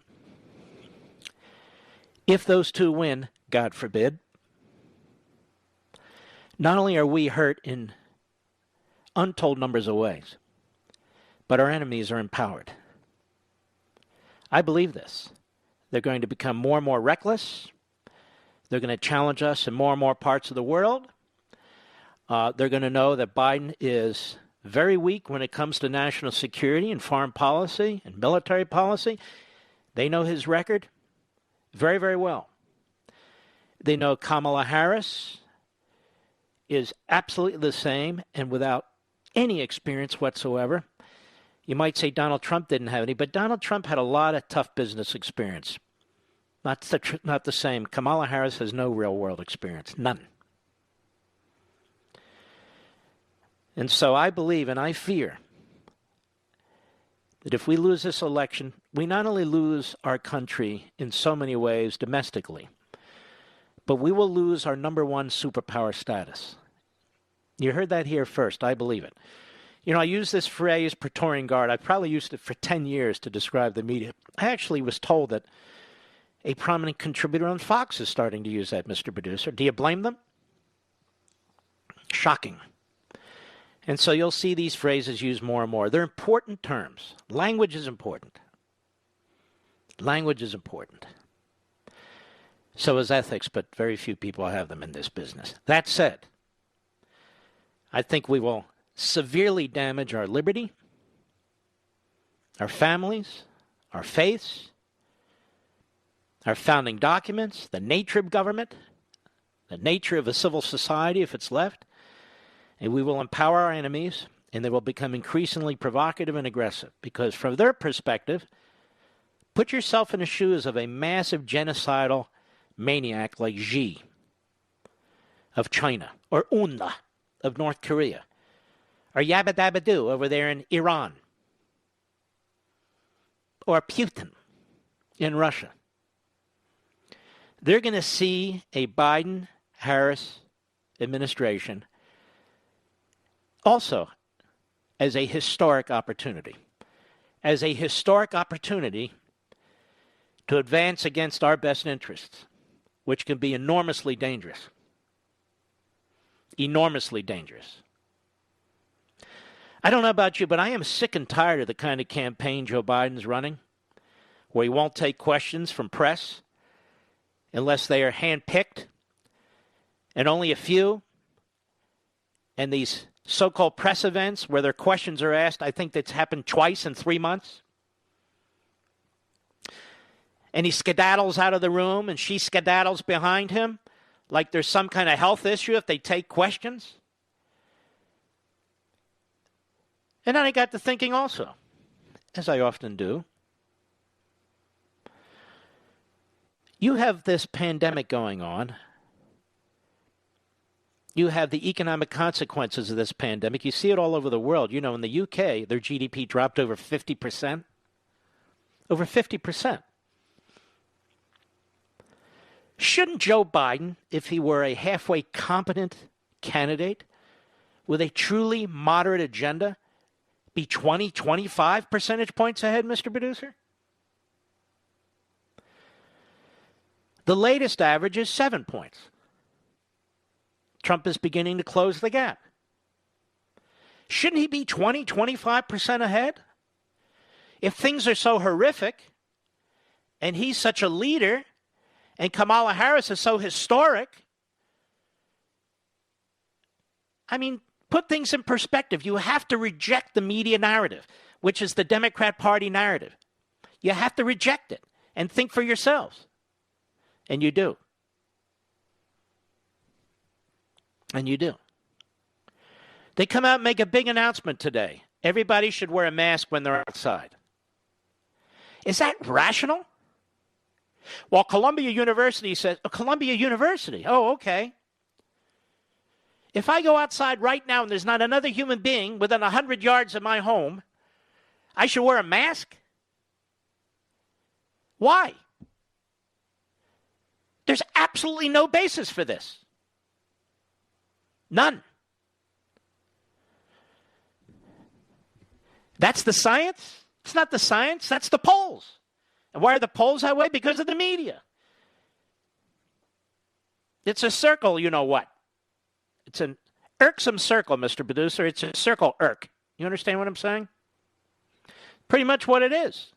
If those two win, God forbid, not only are we hurt in untold numbers of ways, but our enemies are empowered. I believe this. They're going to become more and more reckless. They're going to challenge us in more and more parts of the world. They're going to know that Biden is very weak when it comes to national security and foreign policy and military policy. They know his record very, very well. They know Kamala Harris is absolutely the same and without any experience whatsoever. You might say Donald Trump didn't have any, but Donald Trump had a lot of tough business experience. Not the same. Kamala Harris has no real-world experience. None. And so I believe and I fear that if we lose this election, we not only lose our country in so many ways domestically, but we will lose our number one superpower status. You heard that here first. I believe it. You know, I use this phrase, Praetorian Guard. I've probably used it for 10 years to describe the media. I actually was told that a prominent contributor on Fox is starting to use that, Mr. Producer. Do you blame them? Shocking. And so you'll see these phrases used more and more. They're important terms. Language is important. Language is important. So is ethics, but very few people have them in this business. That said, I think we will severely damage our liberty, our families, our faiths, our founding documents, the nature of government, the nature of a civil society if it's left, and we will empower our enemies, and they will become increasingly provocative and aggressive, because from their perspective, put yourself in the shoes of a massive genocidal maniac like Xi of China, or Un of North Korea, or Yabba Dabba Doo over there in Iran, or Putin in Russia. They're going to see a Biden-Harris administration also as a historic opportunity. As a historic opportunity to advance against our best interests, which can be enormously dangerous. Enormously dangerous. I don't know about you, but I am sick and tired of the kind of campaign Joe Biden's running, where he won't take questions from press unless they are handpicked, and only a few. And these so-called press events where their questions are asked, I think that's happened twice in 3 months. And he skedaddles out of the room, and she skedaddles behind him like there's some kind of health issue if they take questions. And then I got to thinking also, as I often do, you have this pandemic going on. You have the economic consequences of this pandemic. You see it all over the world. You know, in the UK, their GDP dropped over 50%. Over 50%. Shouldn't Joe Biden, if he were a halfway competent candidate with a truly moderate agenda, be 20, 25 percentage points ahead, Mr. Producer? The latest average is 7 points. Trump is beginning to close the gap. Shouldn't he be 20, 25% ahead? If things are so horrific, and he's such a leader, and Kamala Harris is so historic, I mean, put things in perspective. You have to reject the media narrative, which is the Democrat Party narrative. You have to reject it and think for yourselves. And you do. And you do. They come out and make a big announcement today. Everybody should wear a mask when they're outside. Is that rational? Well, Columbia University says, Columbia University, oh, okay. If I go outside right now and there's not another human being within 100 yards of my home, I should wear a mask? Why? There's absolutely no basis for this. None. That's the science? It's not the science, that's the polls. And why are the polls that way? Because of the media. It's a circle, you know what? It's an irksome circle, Mr. Producer. It's a circle irk. You understand what I'm saying? Pretty much what it is.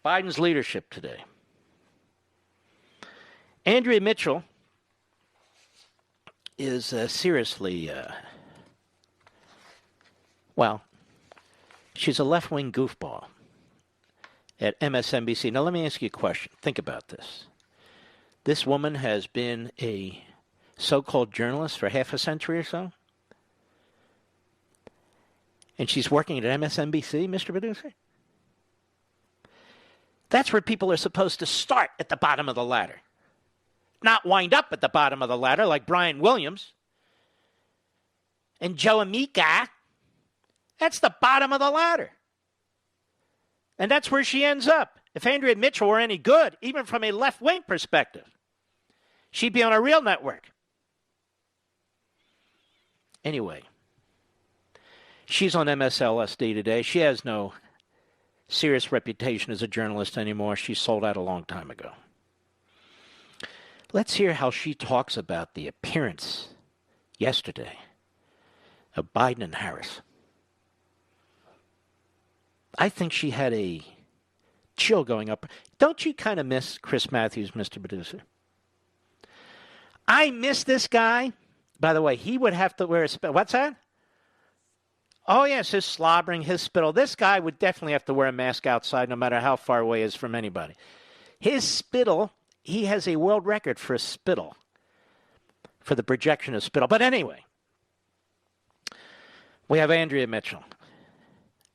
Biden's leadership today. Andrea Mitchell is seriously, she's a left-wing goofball at MSNBC. Now, let me ask you a question. Think about this. This woman has been a so-called journalist for half a century or so. And she's working at MSNBC, Mr. Producer? That's where people are supposed to start, at the bottom of the ladder. Not wind up at the bottom of the ladder like Brian Williams and Joe Amica. That's the bottom of the ladder. And that's where she ends up. If Andrea Mitchell were any good, even from a left-wing perspective, she'd be on a real network. Anyway, she's on MSLSD today. She has no serious reputation as a journalist anymore. She sold out a long time ago. Let's hear how she talks about the appearance yesterday of Biden and Harris. I think she had a chill going up. Don't you kind of miss Chris Matthews, Mr. Producer? I miss this guy. By the way, he would have to wear a spittle. What's that? Oh, yes, his slobbering, his spittle. This guy would definitely have to wear a mask outside no matter how far away he is from anybody. His spittle, he has a world record for a spittle, for the projection of spittle. But anyway, we have Andrea Mitchell.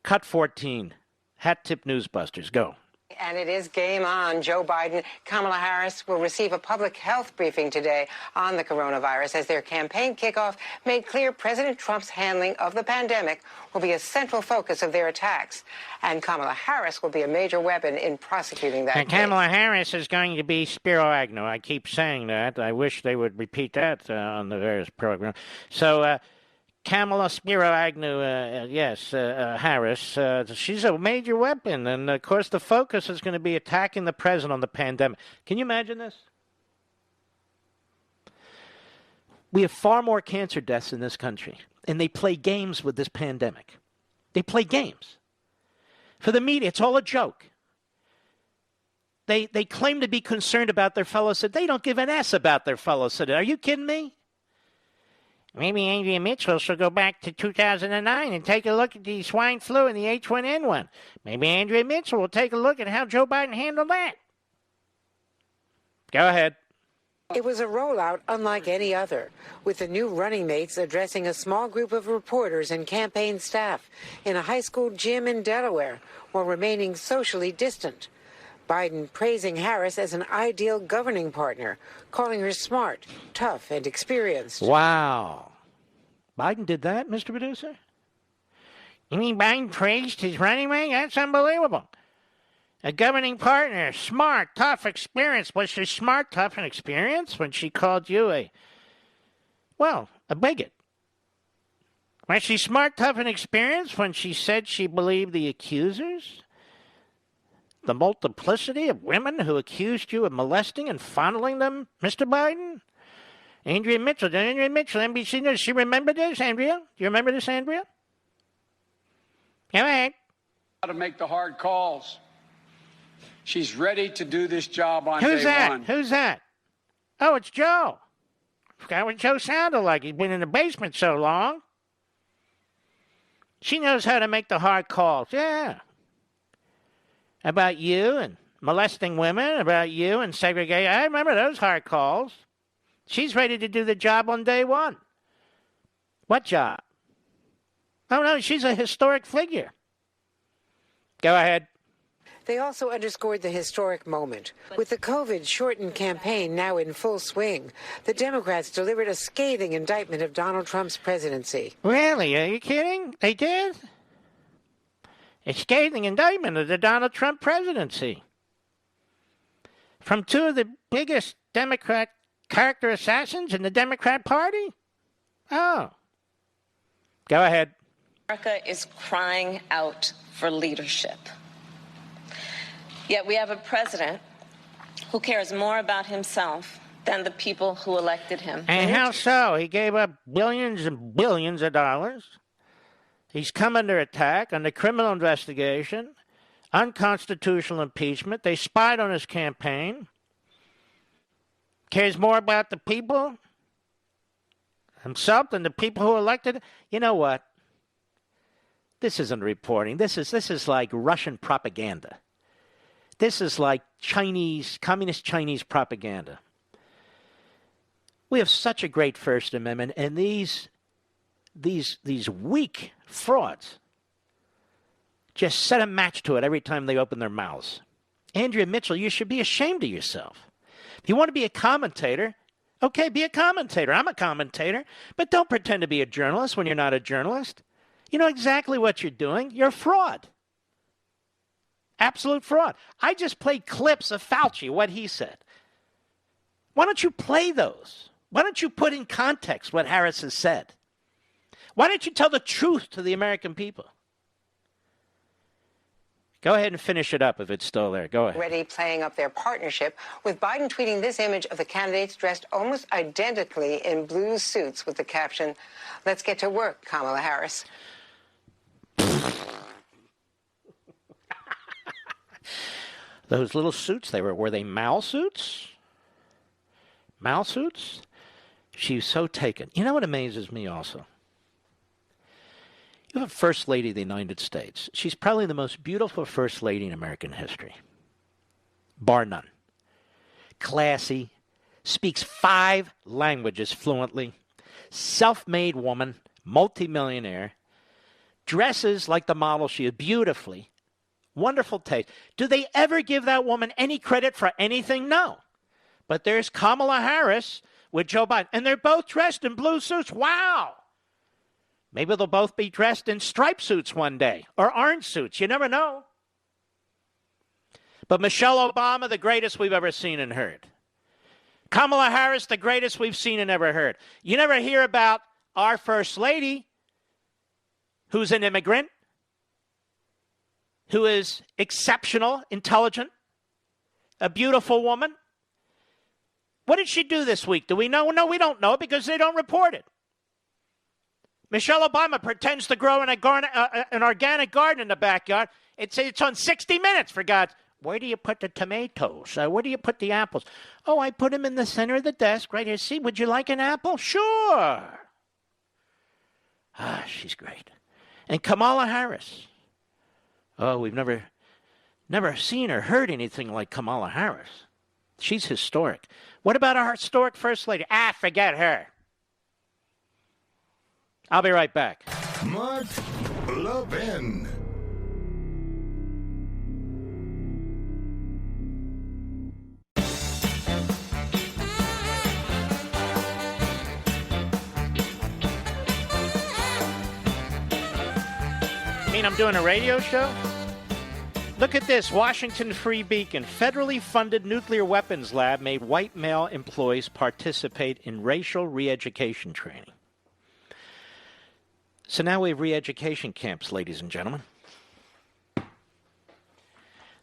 Cut 14. Hat Tip Newsbusters. Go. And it is game on. Joe Biden, Kamala Harris will receive a public health briefing today on the coronavirus as their campaign kickoff made clear President Trump's handling of the pandemic will be a central focus of their attacks. And Kamala Harris will be a major weapon in prosecuting that. And Kamala Harris is going to be Spiro Agnew. I keep saying that. I wish they would repeat that on the various programs. So, Kamala Spiro Agnew, Harris, she's a major weapon. And, of course, the focus is going to be attacking the president on the pandemic. Can you imagine this? We have far more cancer deaths in this country, and they play games with this pandemic. They play games. For the media, it's all a joke. They claim to be concerned about their fellow citizens. They don't give an S about their fellow citizens. Are you kidding me? Maybe Andrea Mitchell should go back to 2009 and take a look at the swine flu and the H1N1. Maybe Andrea Mitchell will take a look at how Joe Biden handled that. Go ahead. It was a rollout unlike any other, with the new running mates addressing a small group of reporters and campaign staff in a high school gym in Delaware while remaining socially distant. Biden praising Harris as an ideal governing partner, calling her smart, tough, and experienced. Wow. Biden did that, Mr. Producer? You mean Biden praised his running mate? That's unbelievable. A governing partner, smart, tough, experienced. Was she smart, tough, and experienced when she called you a bigot? Was she smart, tough, and experienced when she said she believed the accusers? The multiplicity of women who accused you of molesting and fondling them, Mr. Biden? Andrea Mitchell, NBC News. She remember this, Andrea? Do you remember this, Andrea? Go ahead. How to make the hard calls. She's ready to do this job on day one. Who's that? Oh, it's Joe. Forgot what Joe sounded like. He's been in the basement so long. She knows how to make the hard calls. Yeah. About you and molesting women, about you and segregation. I remember those hard calls. She's ready to do the job on day one. What job? Oh, no, she's a historic figure. Go ahead. They also underscored the historic moment. With the COVID-shortened campaign now in full swing, the Democrats delivered a scathing indictment of Donald Trump's presidency. Really? Are you kidding? They did? A scathing indictment of the Donald Trump presidency. From two of the biggest Democrat character assassins in the Democrat Party? Oh. Go ahead. America is crying out for leadership. Yet we have a president who cares more about himself than the people who elected him. And how so? He gave up billions and billions of dollars. He's come under attack, under criminal investigation, unconstitutional impeachment. They spied on his campaign. Cares more about the people, himself, than the people who elected him. You know what? This isn't reporting. This is like Russian propaganda. This is like communist Chinese propaganda. We have such a great First Amendment, and these weak frauds just set a match to it every time they open their mouths. Andrea Mitchell, you should be ashamed of yourself. If you want to be a commentator, okay, be a commentator. I'm a commentator, but don't pretend to be a journalist when you're not a journalist. You know exactly what you're doing. You're a fraud. Absolute fraud. I just played clips of Fauci, what he said. Why don't you play those? Why don't you put in context what Harris has said? Why don't you tell the truth to the American people? Go ahead and finish it up if it's still there. Go ahead. Already playing up their partnership, with Biden tweeting this image of the candidates dressed almost identically in blue suits with the caption, "Let's get to work, Kamala Harris." Those little suits, were they Mal suits? Mal suits? She's so taken. You know what amazes me also? You have a First Lady of the United States. She's probably the most beautiful First Lady in American history. Bar none. Classy. Speaks 5 languages fluently. Self-made woman. Multimillionaire. Dresses like the model she is beautifully. Wonderful taste. Do they ever give that woman any credit for anything? No. But there's Kamala Harris with Joe Biden. And they're both dressed in blue suits. Wow. Maybe they'll both be dressed in striped suits one day. Or orange suits. You never know. But Michelle Obama, the greatest we've ever seen and heard. Kamala Harris, the greatest we've seen and ever heard. You never hear about our First Lady, who's an immigrant, who is exceptional, intelligent, a beautiful woman. What did she do this week? Do we know? No, we don't know because they don't report it. Michelle Obama pretends to grow an organic garden in the backyard. It's on 60 Minutes, for God's. Where do you put the tomatoes? Where do you put the apples? Oh, I put them in the center of the desk right here. See, would you like an apple? Sure. Ah, she's great. And Kamala Harris. Oh, we've never seen or heard anything like Kamala Harris. She's historic. What about our historic First Lady? Forget her. I'll be right back. Mark Levin. Mean I'm doing a radio show? Look at this. Washington Free Beacon. Federally funded nuclear weapons lab made white male employees participate in racial re-education training. So now we have re-education camps, ladies and gentlemen.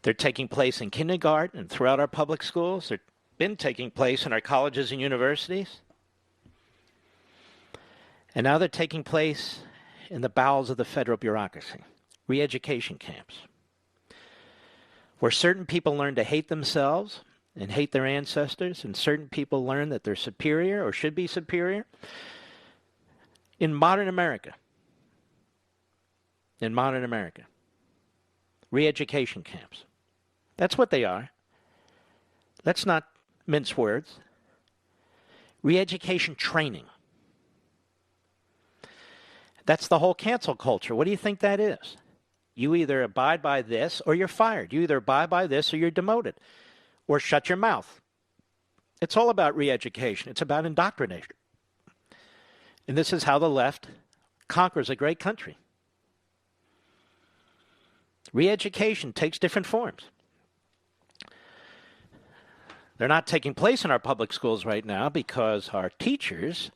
They're taking place in kindergarten and throughout our public schools. They've been taking place in our colleges and universities. And now they're taking place in the bowels of the federal bureaucracy. Re-education camps. Where certain people learn to hate themselves and hate their ancestors, and certain people learn that they're superior or should be superior. In modern America. In modern America. Re-education camps. That's what they are. Let's not mince words. Re-education training. That's the whole cancel culture. What do you think that is? You either abide by this or you're fired. You either abide by this or you're demoted. Or shut your mouth. It's all about re-education. It's about indoctrination. And this is how the left conquers a great country. Re-education takes different forms. They're not taking place in our public schools right now because our teachers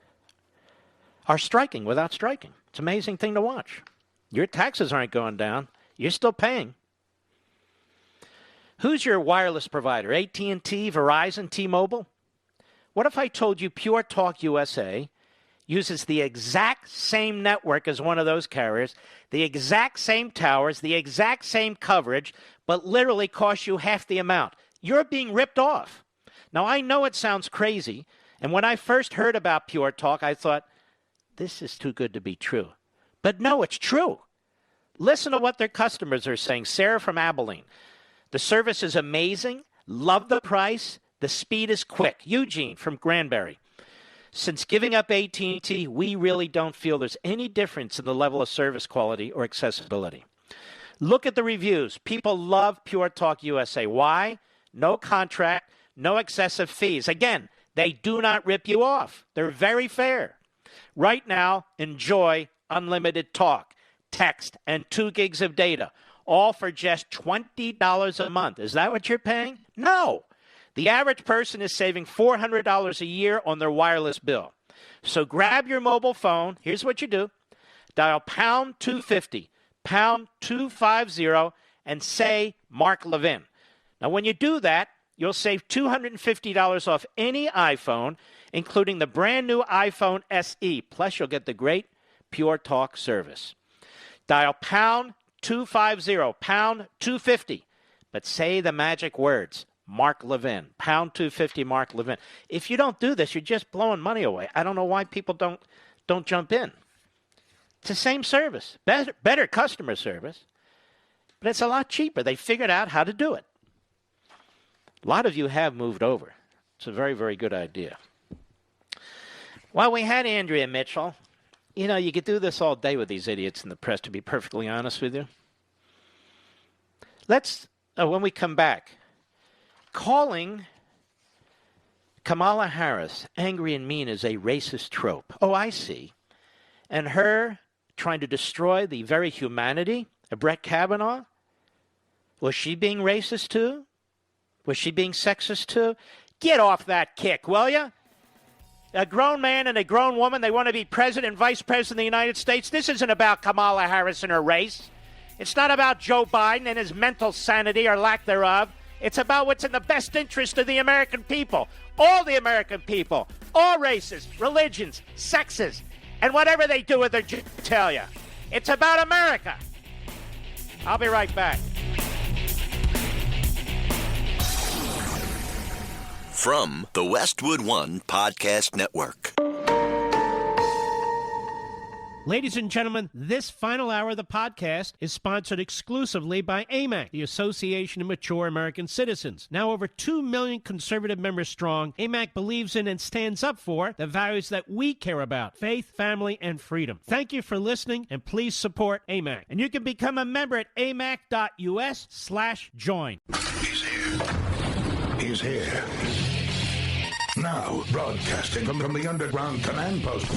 are striking without striking. It's an amazing thing to watch. Your taxes aren't going down. You're still paying. Who's your wireless provider? AT&T, Verizon, T-Mobile? What if I told you Pure Talk USA uses the exact same network as one of those carriers, the exact same towers, the exact same coverage, but literally costs you half the amount? You're being ripped off. Now, I know it sounds crazy, and when I first heard about Pure Talk, I thought, this is too good to be true. But no, it's true. Listen to what their customers are saying. Sarah from Abilene. The service is amazing. Love the price. The speed is quick. Eugene from Granbury. Since giving up AT&T, we really don't feel there's any difference in the level of service quality or accessibility. Look at the reviews. People love Pure Talk USA. Why? No contract, no excessive fees. Again, they do not rip you off. They're very fair. Right now, enjoy unlimited talk, text, and 2 gigs of data, all for just $20 a month. Is that what you're paying? No. The average person is saving $400 a year on their wireless bill. So grab your mobile phone. Here's what you do. Dial pound 250, pound 250, and say Mark Levin. Now, when you do that, you'll save $250 off any iPhone, including the brand new iPhone SE. Plus, you'll get the great Pure Talk service. Dial pound 250, pound 250, but say the magic words, Mark Levin, pound 250, Mark Levin. If you don't do this, you're just blowing money away. I don't know why people don't jump in. It's the same service, better customer service, but it's a lot cheaper. They figured out how to do it. A lot of you have moved over. It's a very, very good idea. Well, we had Andrea Mitchell. You know, you could do this all day with these idiots in the press, to be perfectly honest with you. Let's, when we come back, calling Kamala Harris angry and mean is a racist trope. Oh, I see. And her trying to destroy the very humanity of Brett Kavanaugh? Was she being racist too? Was she being sexist too? Get off that kick, will you? A grown man and a grown woman, they want to be president and vice president of the United States. This isn't about Kamala Harris and her race. It's not about Joe Biden and his mental sanity or lack thereof. It's about what's in the best interest of the American people. All the American people. All races, religions, sexes, and whatever they do with their genitalia. It's about America. I'll be right back. From the Westwood One Podcast Network. Ladies and gentlemen, this final hour of the podcast is sponsored exclusively by AMAC, the Association of Mature American Citizens. Now over 2 million conservative members strong, AMAC believes in and stands up for the values that we care about: faith, family, and freedom. Thank you for listening, and please support AMAC. And you can become a member at amac.us/join. He's here. Now, broadcasting from the underground command post,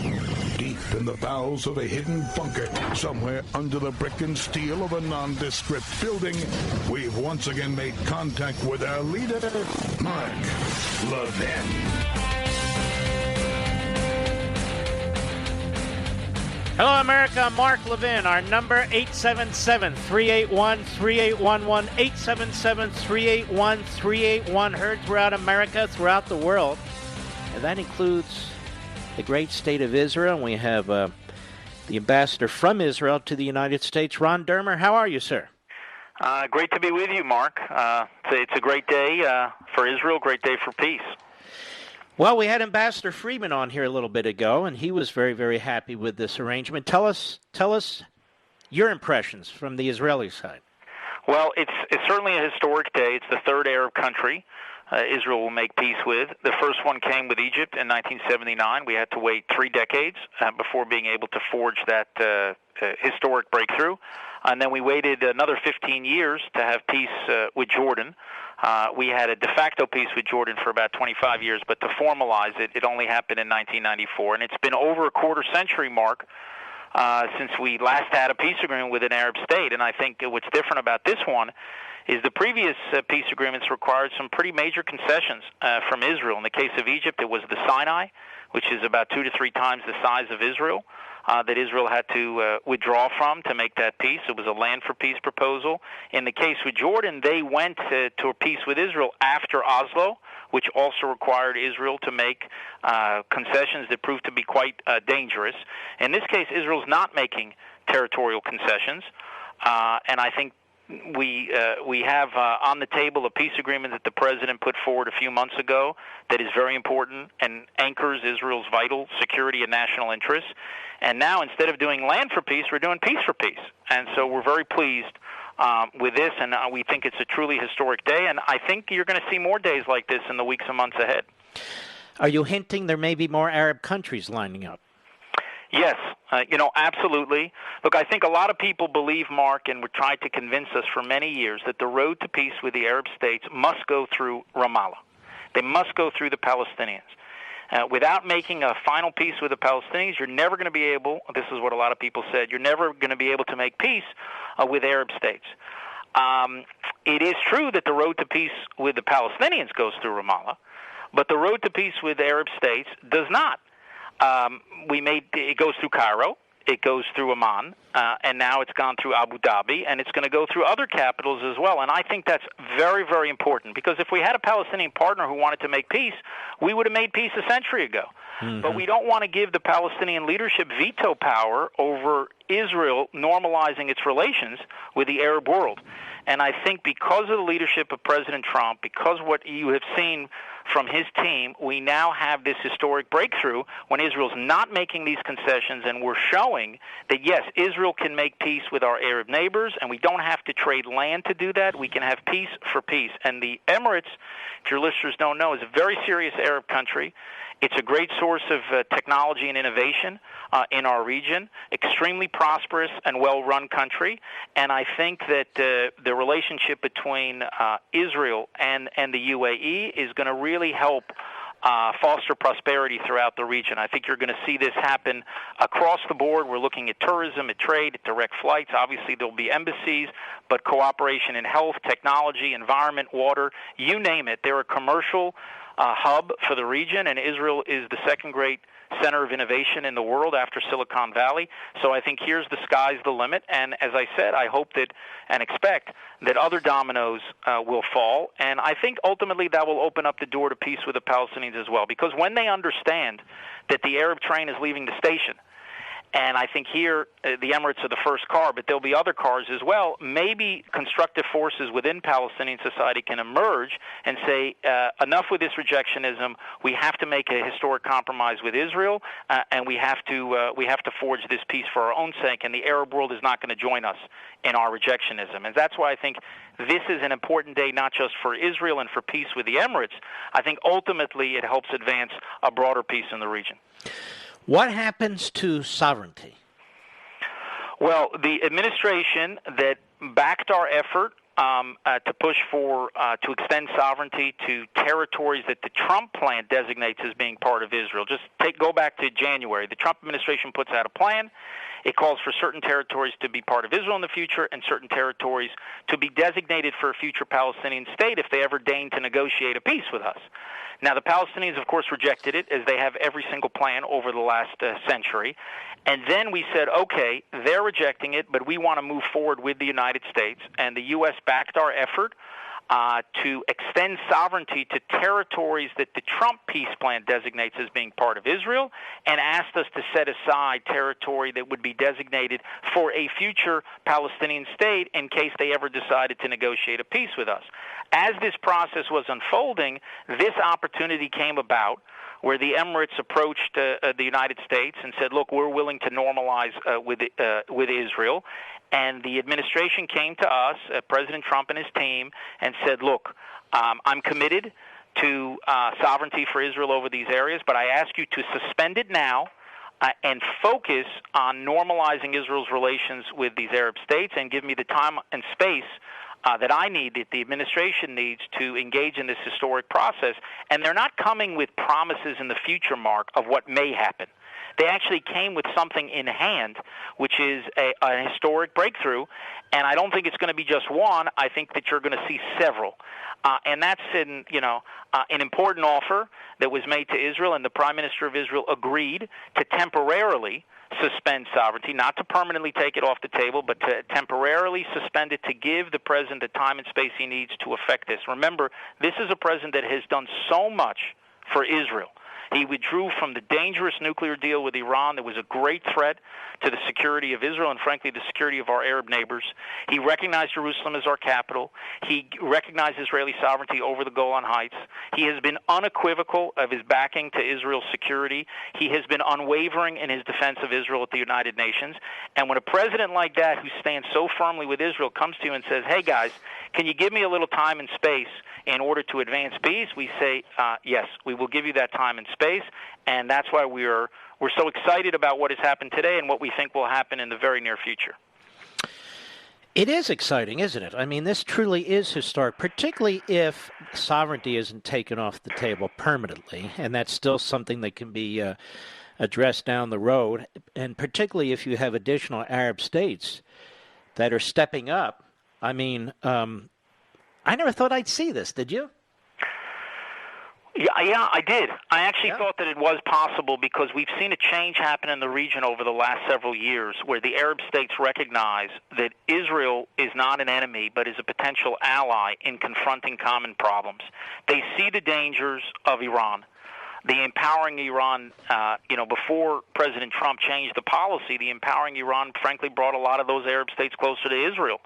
deep in the bowels of a hidden bunker, somewhere under the brick and steel of a nondescript building, we've once again made contact with our leader, Mark Levin. Hello, America. I'm Mark Levin. Our number, 877-381-3811, 877-381-3811, heard throughout America, throughout the world. And that includes the great state of Israel. And we have the ambassador from Israel to the United States, Ron Dermer. How are you, sir? Great to be with you, Mark. It's a great day for Israel, great day for peace. Well, we had Ambassador Friedman on here a little bit ago, and he was very, very happy with this arrangement. Tell us your impressions from the Israeli side. Well, it's certainly a historic day. It's the third Arab country Israel will make peace with. The first one came with Egypt in 1979. We had to wait 3 decades before being able to forge that historic breakthrough. And then we waited another 15 years to have peace with Jordan. We had a de facto peace with Jordan for about 25 years, but to formalize it, it only happened in 1994. And it's been over a quarter century, Mark, since we last had a peace agreement with an Arab state. And I think what's different about this one is the previous peace agreements required some pretty major concessions from Israel. In the case of Egypt, it was the Sinai, which is about 2 to 3 times the size of Israel, that Israel had to withdraw from to make that peace. It was a land for peace proposal. In the case with Jordan, they went to a peace with Israel after Oslo, which also required Israel to make concessions that proved to be quite dangerous. In this case, Israel's not making territorial concessions, and I think we have on the table a peace agreement that the president put forward a few months ago that is very important and anchors Israel's vital security and national interests. And now, instead of doing land for peace, we're doing peace for peace. And so we're very pleased with this, and we think it's a truly historic day. And I think you're going to see more days like this in the weeks and months ahead. Are you hinting there may be more Arab countries lining up? Yes, absolutely. Look, I think a lot of people believe, Mark, and were trying to convince us for many years that the road to peace with the Arab states must go through Ramallah. They must go through the Palestinians. Without making a final peace with the Palestinians, you're never going to be able, this is what a lot of people said, you're never going to be able to make peace with Arab states. It is true that the road to peace with the Palestinians goes through Ramallah, but the road to peace with Arab states does not. It goes through Cairo, it goes through Amman, and now it's gone through Abu Dhabi, and it's going to go through other capitals as well. And I think that's very, very important, because if we had a Palestinian partner who wanted to make peace, we would have made peace a century ago. Mm-hmm. But we don't want to give the Palestinian leadership veto power over Israel normalizing its relations with the Arab world. And I think because of the leadership of President Trump, because what you have seen from his team, we now have this historic breakthrough when Israel's not making these concessions, and we're showing that, yes, Israel can make peace with our Arab neighbors, and we don't have to trade land to do that. We can have peace for peace. And the Emirates, if your listeners don't know, is a very serious Arab country. It's a great source of technology and innovation in our region, extremely prosperous and well-run country. And I think that the relationship between Israel and the UAE is going to really help foster prosperity throughout the region. I think you're going to see this happen across the board. We're looking at tourism, at trade, at direct flights. Obviously, there'll be embassies, but cooperation in health, technology, environment, water, you name it. They're a commercial hub for the region, and Israel is the second great center of innovation in the world after Silicon Valley. So I think here's the sky's the limit. And as I said, I hope that and expect that other dominoes will fall. And I think ultimately that will open up the door to peace with the Palestinians as well. Because when they understand that the Arab train is leaving the station, and I think here the Emirates are the first car, but there'll be other cars as well, maybe constructive forces within Palestinian society can emerge and say, enough with this rejectionism. We have to make a historic compromise with Israel, and we have to forge this peace for our own sake, and the Arab world is not going to join us in our rejectionism. And that's why I think this is an important day, not just for Israel and for peace with the Emirates. I think ultimately it helps advance a broader peace in the region. What happens to sovereignty? Well, the administration that backed our effort to push for to extend sovereignty to territories that the Trump plan designates as being part of Israel. Go back to January. The Trump administration puts out a plan. It calls for certain territories to be part of Israel in the future and certain territories to be designated for a future Palestinian state if they ever deign to negotiate a peace with us. Now, the Palestinians, of course, rejected it, as they have every single plan over the last century. And then we said, okay, they're rejecting it, but we want to move forward with the United States. And the U.S. backed our effort to extend sovereignty to territories that the Trump peace plan designates as being part of Israel, and asked us to set aside territory that would be designated for a future Palestinian state in case they ever decided to negotiate a peace with us. As this process was unfolding, this opportunity came about where the Emirates approached the United States and said, look, we're willing to normalize with Israel. And the administration came to us, President Trump and his team, and said, look, I'm committed to sovereignty for Israel over these areas, but I ask you to suspend it now and focus on normalizing Israel's relations with these Arab states and give me the time and space that I need, that the administration needs to engage in this historic process. And they're not coming with promises in the future, Mark, of what may happen. They actually came with something in hand, which is a historic breakthrough, and I don't think it's going to be just one. I think that you're going to see several. And that's an important offer that was made to Israel, and the Prime Minister of Israel agreed to temporarily suspend sovereignty, not to permanently take it off the table, but to temporarily suspend it to give the president the time and space he needs to effect this. Remember, this is a president that has done so much for Israel. He withdrew from the dangerous nuclear deal with Iran that was a great threat to the security of Israel and, frankly, the security of our Arab neighbors. He recognized Jerusalem as our capital. He recognized Israeli sovereignty over the Golan Heights. He has been unequivocal of his backing to Israel's security. He has been unwavering in his defense of Israel at the United Nations. And when a president like that, who stands so firmly with Israel, comes to you and says, hey, guys, can you give me a little time and space in order to advance peace? We say, yes, we will give you that time and space, and that's why we're so excited about what has happened today and what we think will happen in the very near future. It is exciting, isn't it? I mean, this truly is historic, particularly if sovereignty isn't taken off the table permanently, and that's still something that can be addressed down the road, and particularly if you have additional Arab states that are stepping up. I mean, I never thought I'd see this, did you? Yeah, I did. I actually thought that it was possible because we've seen a change happen in the region over the last several years where the Arab states recognize that Israel is not an enemy but is a potential ally in confronting common problems. They see the dangers of Iran. The empowering Iran, before President Trump changed the policy, the empowering Iran, frankly, brought a lot of those Arab states closer to Israel.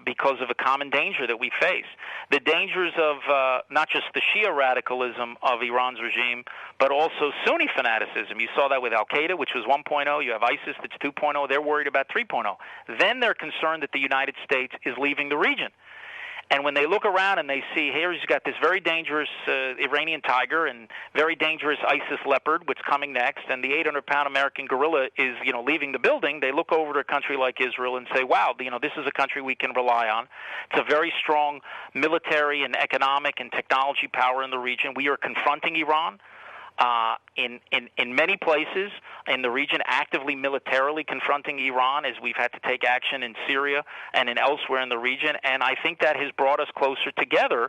Because of a common danger that we face. The dangers of not just the Shia radicalism of Iran's regime, but also Sunni fanaticism. You saw that with al-Qaeda, which was 1.0. You have ISIS that's 2.0. They're worried about 3.0. Then they're concerned that the United States is leaving the region. And when they look around and they see, here he's got this very dangerous Iranian tiger and very dangerous ISIS leopard, what's coming next, and the 800-pound American gorilla is, leaving the building, they look over to a country like Israel and say, wow, this is a country we can rely on. It's a very strong military and economic and technology power in the region. We are confronting Iran. In many places in the region, actively militarily confronting Iran as we've had to take action in Syria and in elsewhere in the region, and I think that has brought us closer together.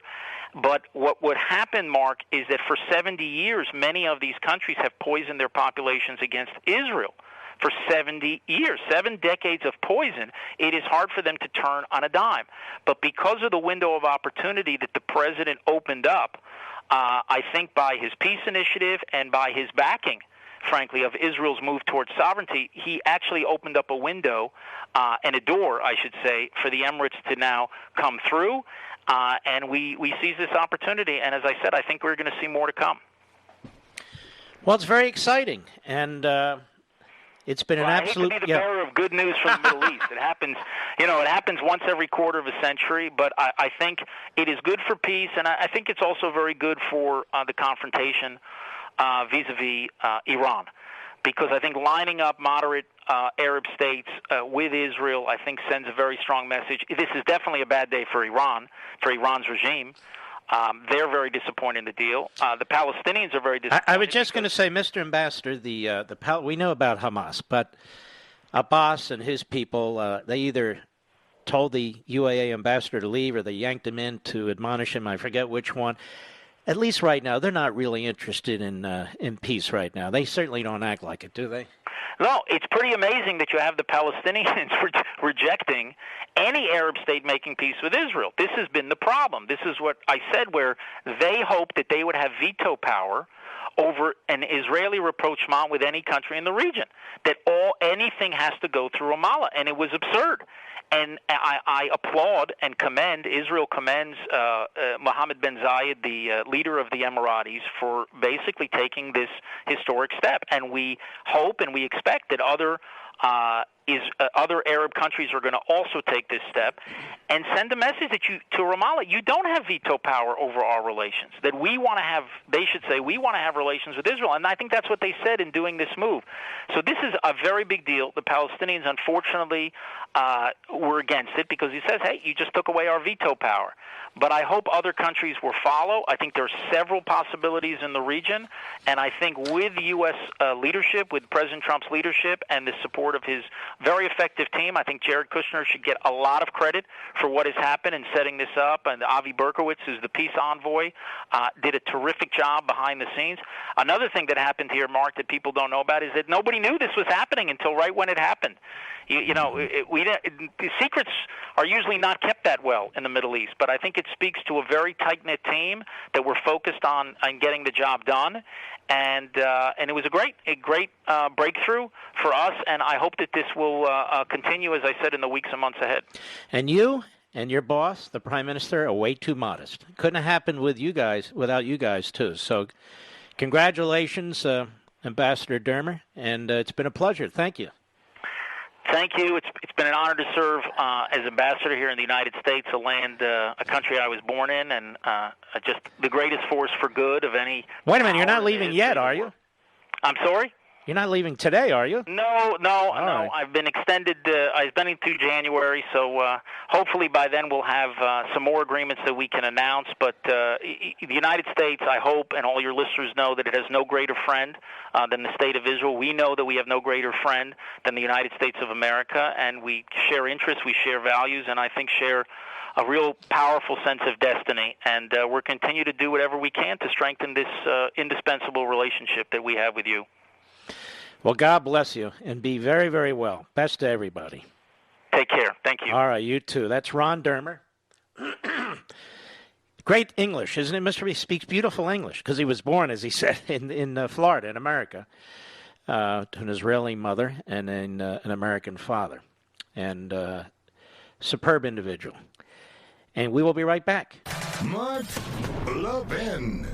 But what would happen, Mark, is that for 70 years, many of these countries have poisoned their populations against Israel. For 70 years, 7 decades of poison, it is hard for them to turn on a dime. But because of the window of opportunity that the president opened up, I think by his peace initiative and by his backing, frankly, of Israel's move towards sovereignty, he actually opened up a window and a door, I should say, for the Emirates to now come through. And we seize this opportunity. And as I said, I think we're going to see more to come. Well, it's very exciting. And it's been an absolute... I hate to be the bearer of good news from the Middle East. It happens, it happens once every quarter of a century, but I think it is good for peace, and I think it's also very good for the confrontation vis-a-vis Iran, because I think lining up moderate Arab states with Israel, I think, sends a very strong message. This is definitely a bad day for Iran, for Iran's regime. They're very disappointed in the deal. The Palestinians are very disappointed. I was just going to say, Mr. Ambassador, we know about Hamas, but Abbas and his people, they either told the UAE ambassador to leave or they yanked him in to admonish him. I forget which one. At least right now, they're not really interested in peace right now. They certainly don't act like it, do they? No, it's pretty amazing that you have the Palestinians rejecting any Arab state making peace with Israel. This has been the problem. This is what I said, where they hoped that they would have veto power over an Israeli rapprochement with any country in the region, that anything has to go through Ramallah, and it was absurd. And I applaud and commend, Israel commends Mohammed bin Zayed, the leader of the Emiratis, for basically taking this historic step. And we hope and we expect that other is other Arab countries are going to also take this step, and send a message to Ramallah, you don't have veto power over our relations, that we want to have, they should say, we want to have relations with Israel. And I think that's what they said in doing this move. So this is a very big deal. The Palestinians, unfortunately, were against it because he says, hey, you just took away our veto power. But I hope other countries will follow. I think there are several possibilities in the region, and I think with the U.S. Leadership, with President Trump's leadership and the support of his very effective team, I think Jared Kushner should get a lot of credit for what has happened in setting this up. And Avi Berkowitz, who's the peace envoy, did a terrific job behind the scenes. Another thing that happened here, Mark, that people don't know about is that nobody knew this was happening until right when it happened. The secrets are usually not kept that well in the Middle East, but I think it speaks to a very tight-knit team that we're focused on getting the job done, and it was a great breakthrough for us, and I hope that this will continue, as I said, in the weeks and months ahead. And you and your boss, the Prime Minister, are way too modest. Couldn't have happened with you guys without you guys too. So, congratulations, Ambassador Dermer, and it's been a pleasure. Thank you. Thank you. It's been an honor to serve as ambassador here in the United States, a country I was born in, and just the greatest force for good of any. Wait a minute, you're not leaving yet, are you? I'm sorry? You're not leaving today, are you? No. Right. I've been extended. I've been into January, so hopefully by then we'll have some more agreements that we can announce. But the United States, I hope, and all your listeners know that it has no greater friend than the State of Israel. We know that we have no greater friend than the United States of America, and we share interests, we share values, and I think share a real powerful sense of destiny. And we'll continue to do whatever we can to strengthen this indispensable relationship that we have with you. Well, God bless you, and be very, very well. Best to everybody. Take care. Thank you. All right, you too. That's Ron Dermer. Great English, isn't it, Mr. He speaks beautiful English, because he was born, as he said, in Florida, in America, to an Israeli mother and an American father. And superb individual. And we will be right back. Mark Levin.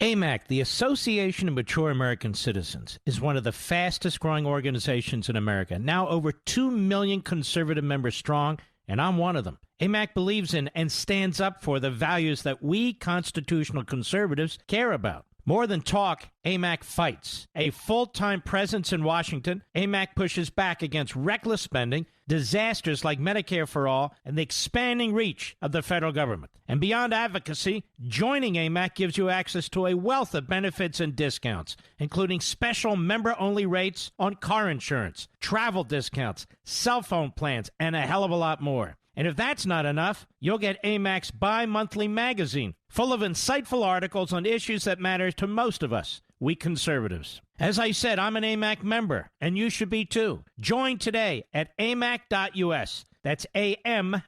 AMAC, the Association of Mature American Citizens, is one of the fastest-growing organizations in America, now over 2 million conservative members strong, and I'm one of them. AMAC believes in and stands up for the values that we constitutional conservatives care about. More than talk, AMAC fights. A full-time presence in Washington, AMAC pushes back against reckless spending, disasters like Medicare for All, and the expanding reach of the federal government. And beyond advocacy, joining AMAC gives you access to a wealth of benefits and discounts, including special member-only rates on car insurance, travel discounts, cell phone plans, and a hell of a lot more. And if that's not enough, you'll get AMAC's bi-monthly magazine, full of insightful articles on issues that matter to most of us, we conservatives. As I said, I'm an AMAC member, and you should be too. Join today at amac.us. That's AMAC.us.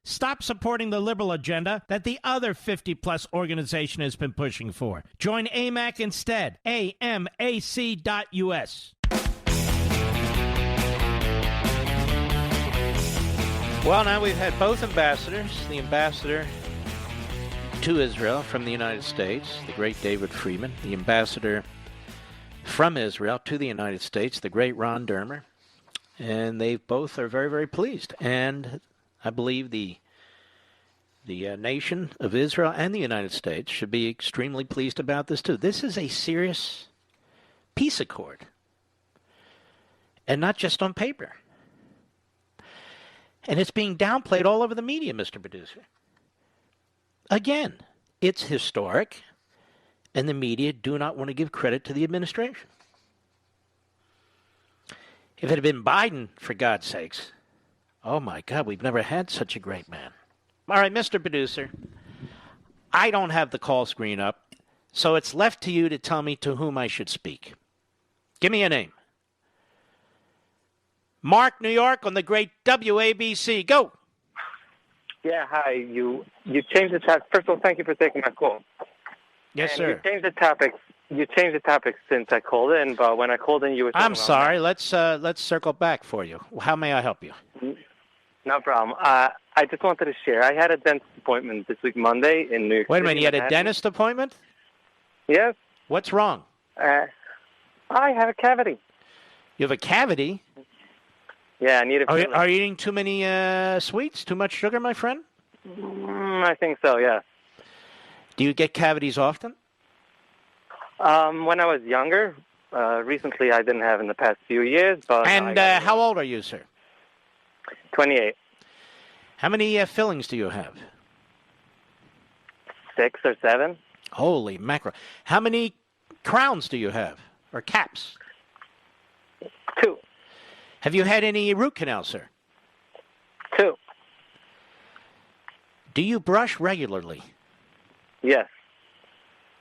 Stop supporting the liberal agenda that the other 50-plus organization has been pushing for. Join AMAC instead. AMAC.us. Well, now we've had both ambassadors, the ambassador to Israel from the United States, the great David Friedman, the ambassador from Israel to the United States, the great Ron Dermer, and they both are very, very pleased. And I believe the nation of Israel and the United States should be extremely pleased about this too. This is a serious peace accord, and not just on paper. And it's being downplayed all over the media, Mr. Producer. Again, it's historic, and the media do not want to give credit to the administration. If it had been Biden, for God's sakes, oh my God, we've never had such a great man. All right, Mr. Producer, I don't have the call screen up, so it's left to you to tell me to whom I should speak. Give me a name. Mark, New York, on the great WABC. Go. Yeah, hi. You changed the topic. First of all, thank you for taking my call. Yes, sir. You changed the topic. You changed the topic since I called in, but when I called in, you were. I'm sorry. Let's circle back for you. How may I help you? No problem. I just wanted to share. I had a dentist appointment this week, Monday, in New York City. Wait a minute. You had a dentist appointment? Yes. What's wrong? I have a cavity. You have a cavity? Yeah, I need a filling. Are you eating too many sweets? Too much sugar, my friend? I think so, yeah. Do you get cavities often? When I was younger, recently I didn't have in the past few years. But And how old are you, sir? 28. How many fillings do you have? 6 or 7. Holy mackerel. How many crowns do you have? Or caps? 2. Have you had any root canal, sir? 2. Do you brush regularly? Yes.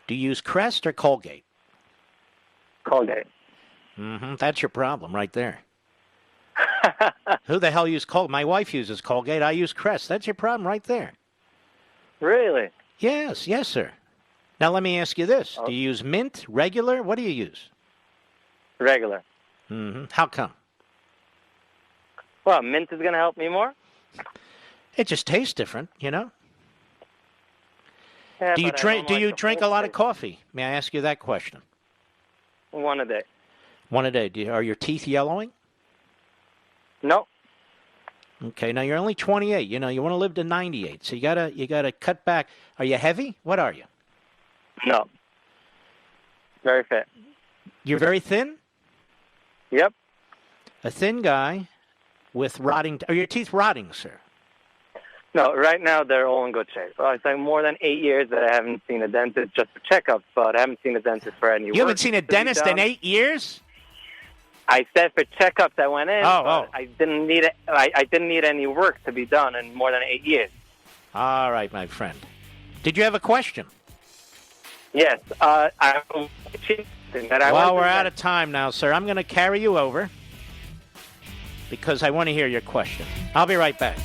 Do you use Crest or Colgate? Colgate. That's your problem right there. Who the hell uses Colgate? My wife uses Colgate. I use Crest. That's your problem right there. Really? Yes, sir. Now let me ask you this. Do you use mint, regular? What do you use? Regular. How come? Well, mint is going to help me more. It just tastes different, you know? Yeah, Do you but I don't like the drink a whole lot of taste. coffee? May I ask you that question? 1 a day. One a day. Are your teeth yellowing? No. Okay, now you're only 28. You know, you want to live to 98, so you gotta cut back. Are you heavy? What are you? No. Very fit. You're very thin? Yep. A thin guy with rotting... Are your teeth rotting, sir? No, right now they're all in good shape. It's like more than 8 years that I haven't seen a dentist just for checkups, but I haven't seen a dentist for any work. You haven't seen a dentist in 8 years? I said for checkups I went in, Oh, but I didn't need it. I didn't need any work to be done in more than 8 years. All right, my friend. Did you have a question? Yes. Well, Well, we're out of time now, sir. I'm going to carry you over because I want to hear your question. I'll be right back.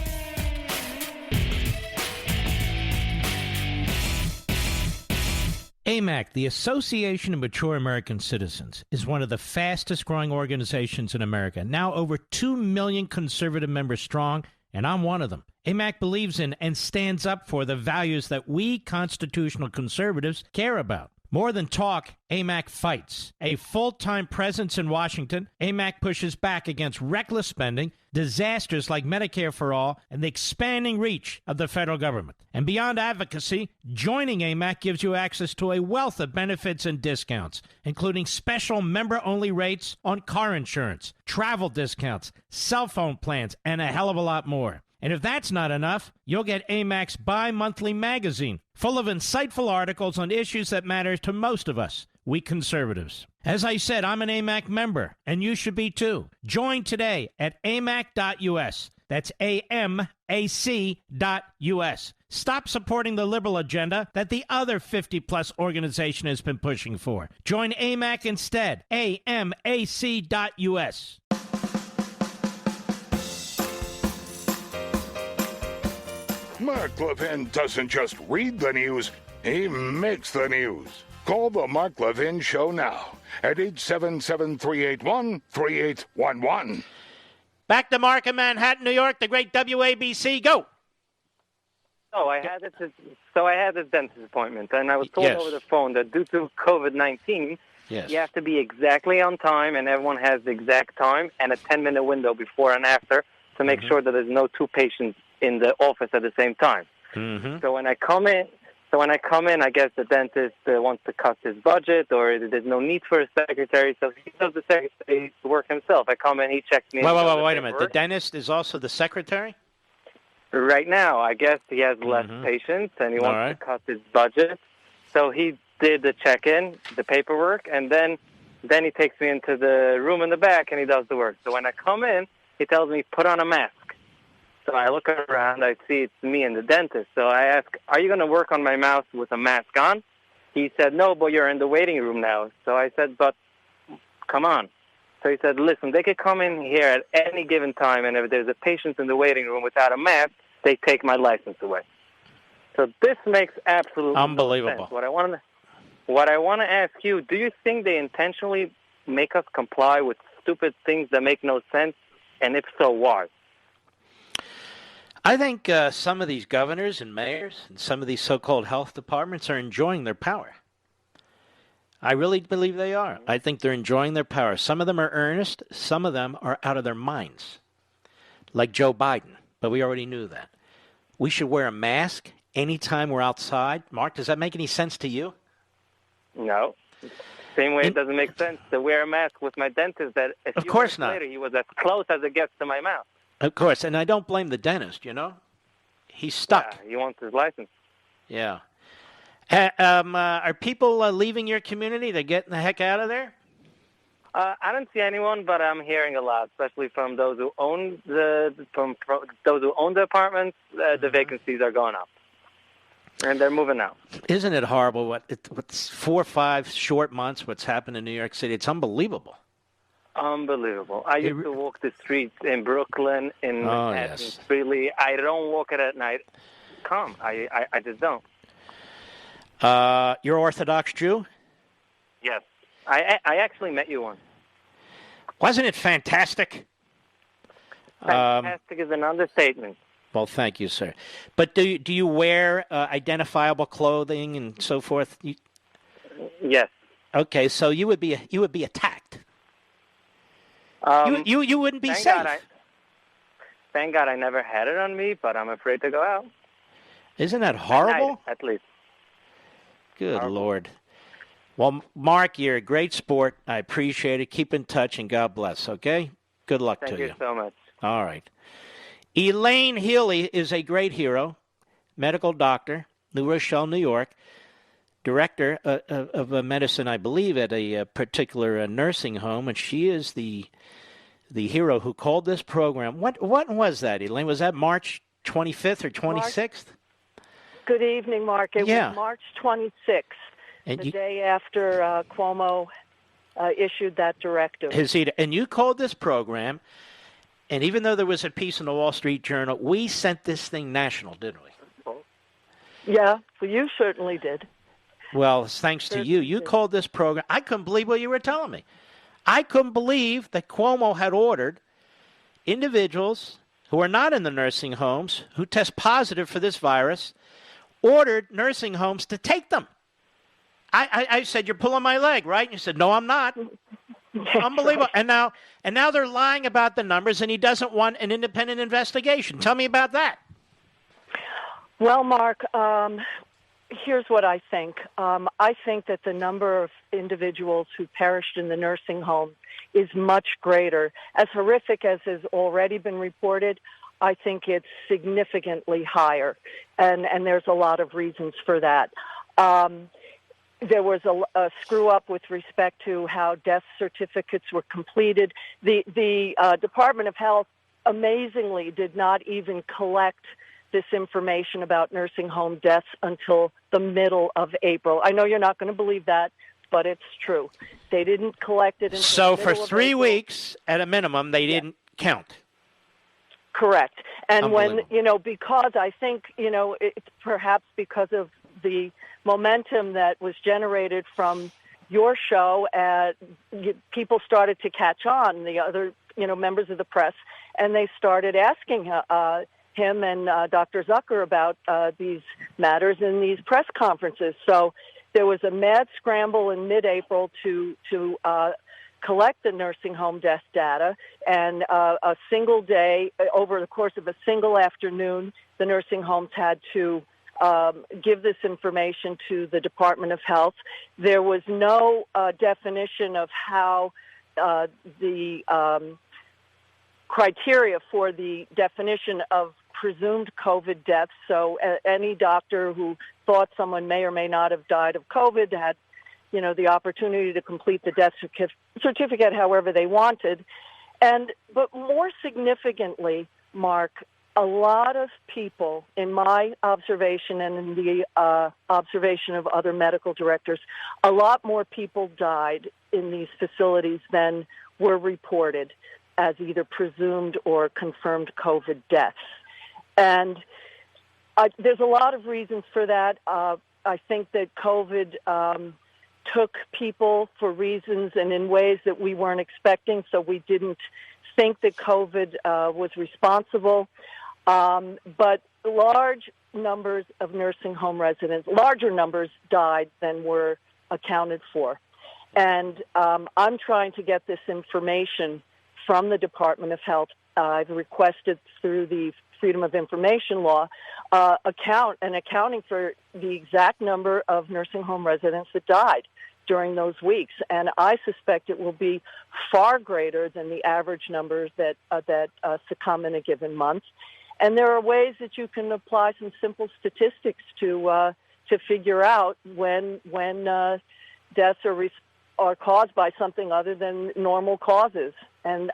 AMAC, the Association of Mature American Citizens, is one of the fastest growing organizations in America. Now over 2 million conservative members strong, and I'm one of them. AMAC believes in and stands up for the values that we constitutional conservatives care about. More than talk, AMAC fights. A full-time presence in Washington, AMAC pushes back against reckless spending, disasters like Medicare for All, and the expanding reach of the federal government. And beyond advocacy, joining AMAC gives you access to a wealth of benefits and discounts, including special member-only rates on car insurance, travel discounts, cell phone plans, and a hell of a lot more. And if that's not enough, you'll get AMAC's bi-monthly magazine, full of insightful articles on issues that matter to most of us, we conservatives. As I said, I'm an AMAC member, and you should be too. Join today at amac.us. That's AMAC.us. Stop supporting the liberal agenda that the other 50-plus organization has been pushing for. Join AMAC instead. AMAC.us. Mark Levin doesn't just read the news, he makes the news. Call the Mark Levin Show now at 877-381-3811. Back to Mark in Manhattan, New York, the great WABC. Go. I had this dentist appointment, and I was told Yes. over the phone that due to COVID-19, Yes. you have to be exactly on time, and everyone has the exact time and a 10-minute window before and after to make sure that there's no 2 patients in the office at the same time. So when I come in, I guess the dentist wants to cut his budget, or there's no need for a secretary, so he does the secretary's work himself. I come in, he checks me in. Wait a minute. The dentist is also the secretary? Right now, I guess he has less patients, and he wants to cut his budget. So he did the check-in, the paperwork, and then he takes me into the room in the back, and he does the work. So when I come in, he tells me, put on a mask. So I look around, I see it's me and the dentist. So I ask, are you going to work on my mouth with a mask on? He said, no, but you're in the waiting room now. So I said, but come on. So he said, listen, they could come in here at any given time, and if there's a patient in the waiting room without a mask, they take my license away. So this makes absolutely unbelievable. No sense. What I want to ask you, do you think they intentionally make us comply with stupid things that make no sense? And if so, why? I think some of these governors and mayors and some of these so-called health departments are enjoying their power. I really believe they are. I think they're enjoying their power. Some of them are earnest. Some of them are out of their minds, like Joe Biden. But we already knew that. We should wear a mask anytime we're outside. Mark, does that make any sense to you? No. Same way it doesn't make sense to wear a mask with my dentist that a few minutes later he was as close as it gets to my mouth. Of course, and I don't blame the dentist, He's stuck. Yeah, he wants his license. Yeah. Are people leaving your community? They're getting the heck out of there? I don't see anyone, but I'm hearing a lot, especially from those who own those who own the apartments. The vacancies are going up, and they're moving out. Isn't it horrible? What's 4 or 5 short months? What's happened in New York City? It's unbelievable. Unbelievable. I used to walk the streets in Brooklyn, in Manhattan, freely. I don't walk it at night. I just don't. You're Orthodox Jew? Yes. I actually met you once. Wasn't it fantastic? Fantastic is an understatement. Well, thank you, sir. But do you wear identifiable clothing and so forth? Yes. Okay, so you would be attacked. You wouldn't be safe. Thank God I never had it on me, but I'm afraid to go out. Isn't that horrible? At least. Good Lord. Well, Mark, you're a great sport. I appreciate it. Keep in touch, and God bless, okay? Good luck to you. Thank you so much. All right. Elaine Healy is a great hero, medical doctor, New Rochelle, New York, director of medicine, I believe, at a particular nursing home, and she is the hero who called this program. What was that, Elaine? Was that March 25th or 26th? Good evening, Mark. It was March 26th, the day after Cuomo issued that directive. And you called this program, and even though there was a piece in the Wall Street Journal, we sent this thing national, didn't we? Yeah, well, you certainly did. Well, thanks to you. You called this program. I couldn't believe what you were telling me. I couldn't believe that Cuomo had ordered individuals who are not in the nursing homes, who test positive for this virus, ordered nursing homes to take them. I said, you're pulling my leg, right? And you said, no, I'm not. Unbelievable. Right. And now they're lying about the numbers, and he doesn't want an independent investigation. Tell me about that. Well, Mark, here's what I think. I think that the number of individuals who perished in the nursing home is much greater. As horrific as has already been reported, I think it's significantly higher, and there's a lot of reasons for that. There was a screw-up with respect to how death certificates were completed. The Department of Health, amazingly, did not even collect this information about nursing home deaths until the middle of April. I know you're not going to believe that, but it's true. They didn't collect it until So the middle for of 3 April. weeks, at a minimum, they didn't count. Correct. And when, because I think, it's perhaps because of the momentum that was generated from your show, people started to catch on, the other, members of the press, and they started asking him and Dr. Zucker about these matters in these press conferences. So there was a mad scramble in mid-April to collect the nursing home death data, and a single day, over the course of a single afternoon, the nursing homes had to give this information to the Department of Health. There was no definition of how the criteria for the definition of presumed COVID deaths. So any doctor who thought someone may or may not have died of COVID had, the opportunity to complete the death certificate however they wanted. But more significantly, Mark, a lot of people, in my observation and in the observation of other medical directors, a lot more people died in these facilities than were reported as either presumed or confirmed COVID deaths. And there's a lot of reasons for that. I think that COVID took people for reasons and in ways that we weren't expecting, so we didn't think that COVID was responsible. But large numbers of nursing home residents, larger numbers died than were accounted for. And I'm trying to get this information from the Department of Health. I've requested through the Freedom of Information Law accounting for the exact number of nursing home residents that died during those weeks. And I suspect it will be far greater than the average numbers that succumb in a given month. And there are ways that you can apply some simple statistics to figure out when deaths are caused by something other than normal causes. And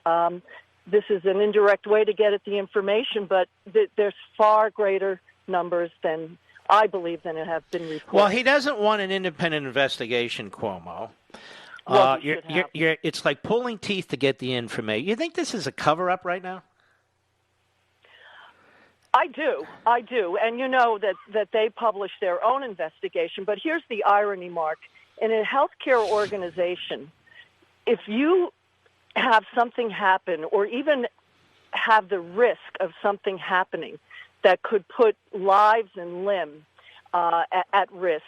this is an indirect way to get at the information, but there's far greater numbers than I believe than have been reported. Well, he doesn't want an independent investigation, Cuomo. Well, it's like pulling teeth to get the information. You think this is a cover-up right now? I do. And you know that they publish their own investigation. But here's the irony, Mark. In a healthcare organization, if you have something happen or even have the risk of something happening that could put lives and limb at risk,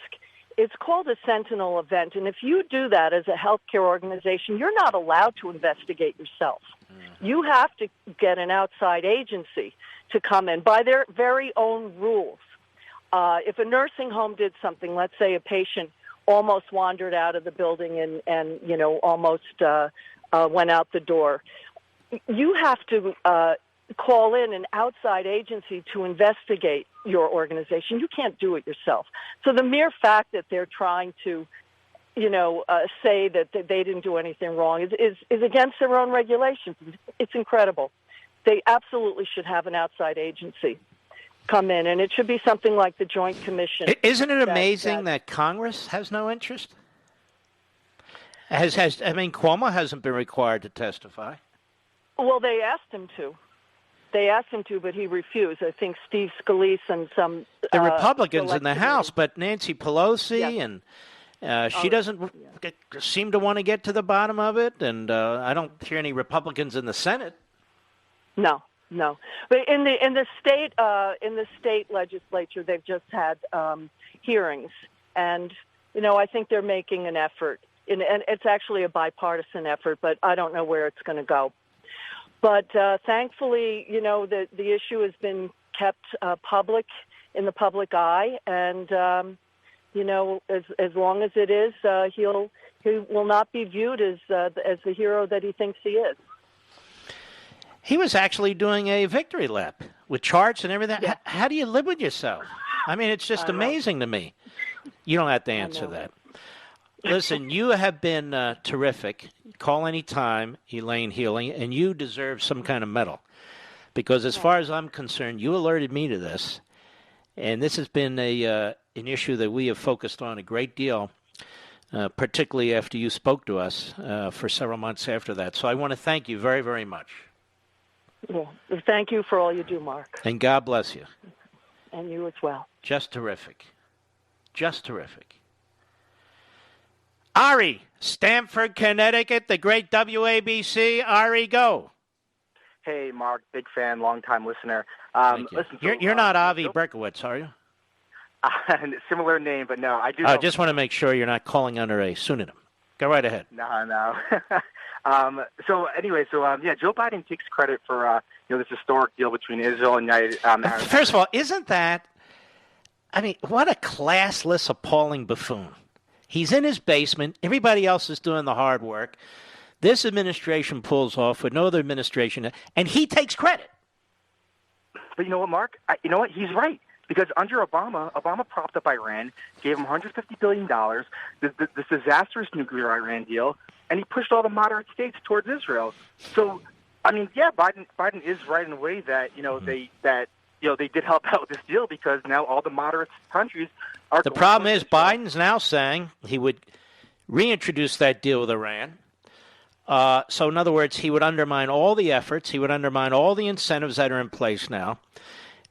it's called a sentinel event. And if you do that as a healthcare organization, you're not allowed to investigate yourself. You have to get an outside agency to come in by their very own rules. If a nursing home did something, let's say a patient almost wandered out of the building and almost went out the door, you have to call in an outside agency to investigate your organization. You can't do it yourself. So the mere fact that they're trying to, say that they didn't do anything wrong is against their own regulations. It's incredible. They absolutely should have an outside agency come in, and it should be something like the Joint Commission. Isn't it amazing that Congress has no interest? Cuomo hasn't been required to testify. Well, they asked him to. But he refused. I think Steve Scalise and some... The Republicans in the House, but Nancy Pelosi, and she doesn't seem to want to get to the bottom of it, and I don't hear any Republicans in the Senate. No. But in the state legislature, they've just had hearings, and I think they're making an effort. And it's actually a bipartisan effort, but I don't know where it's going to go. But thankfully, the issue has been kept in the public eye, and as long as it is, he will not be viewed as the hero that he thinks he is. He was actually doing a victory lap with charts and everything. Yeah. How do you live with yourself? I mean, it's just amazing to me. You don't have to answer that. Listen, you have been terrific. Call anytime, Elaine Healy, and you deserve some kind of medal. Because as far as I'm concerned, you alerted me to this. And this has been an issue that we have focused on a great deal, particularly after you spoke to us for several months after that. So I want to thank you very, very much. Well, thank you for all you do, Mark. And God bless you. And you as well. Just terrific. Just terrific. Ari, Stamford, Connecticut, the great WABC. Ari, go. Hey, Mark, big fan, long-time listener. Listen, you're not Avi Berkowitz, are you? Similar name, but no, I do. I just want to make sure you're not calling under a pseudonym. Go right ahead. No. So Joe Biden takes credit for this historic deal between Israel and United Arab Emirates. First of all, isn't that? I mean, what a classless, appalling buffoon. He's in his basement. Everybody else is doing the hard work. This administration pulls off with no other administration, and he takes credit. But you know what, Mark? He's right. Because under Obama propped up Iran, gave him $150 billion, this disastrous nuclear Iran deal, and he pushed all the moderate states towards Israel. So, I mean, yeah, Biden is right in a way that they did help out with this deal because now all the moderate countries are. The problem is Biden's now saying he would reintroduce that deal with Iran. So, in other words, he would undermine all the efforts. He would undermine all the incentives that are in place now.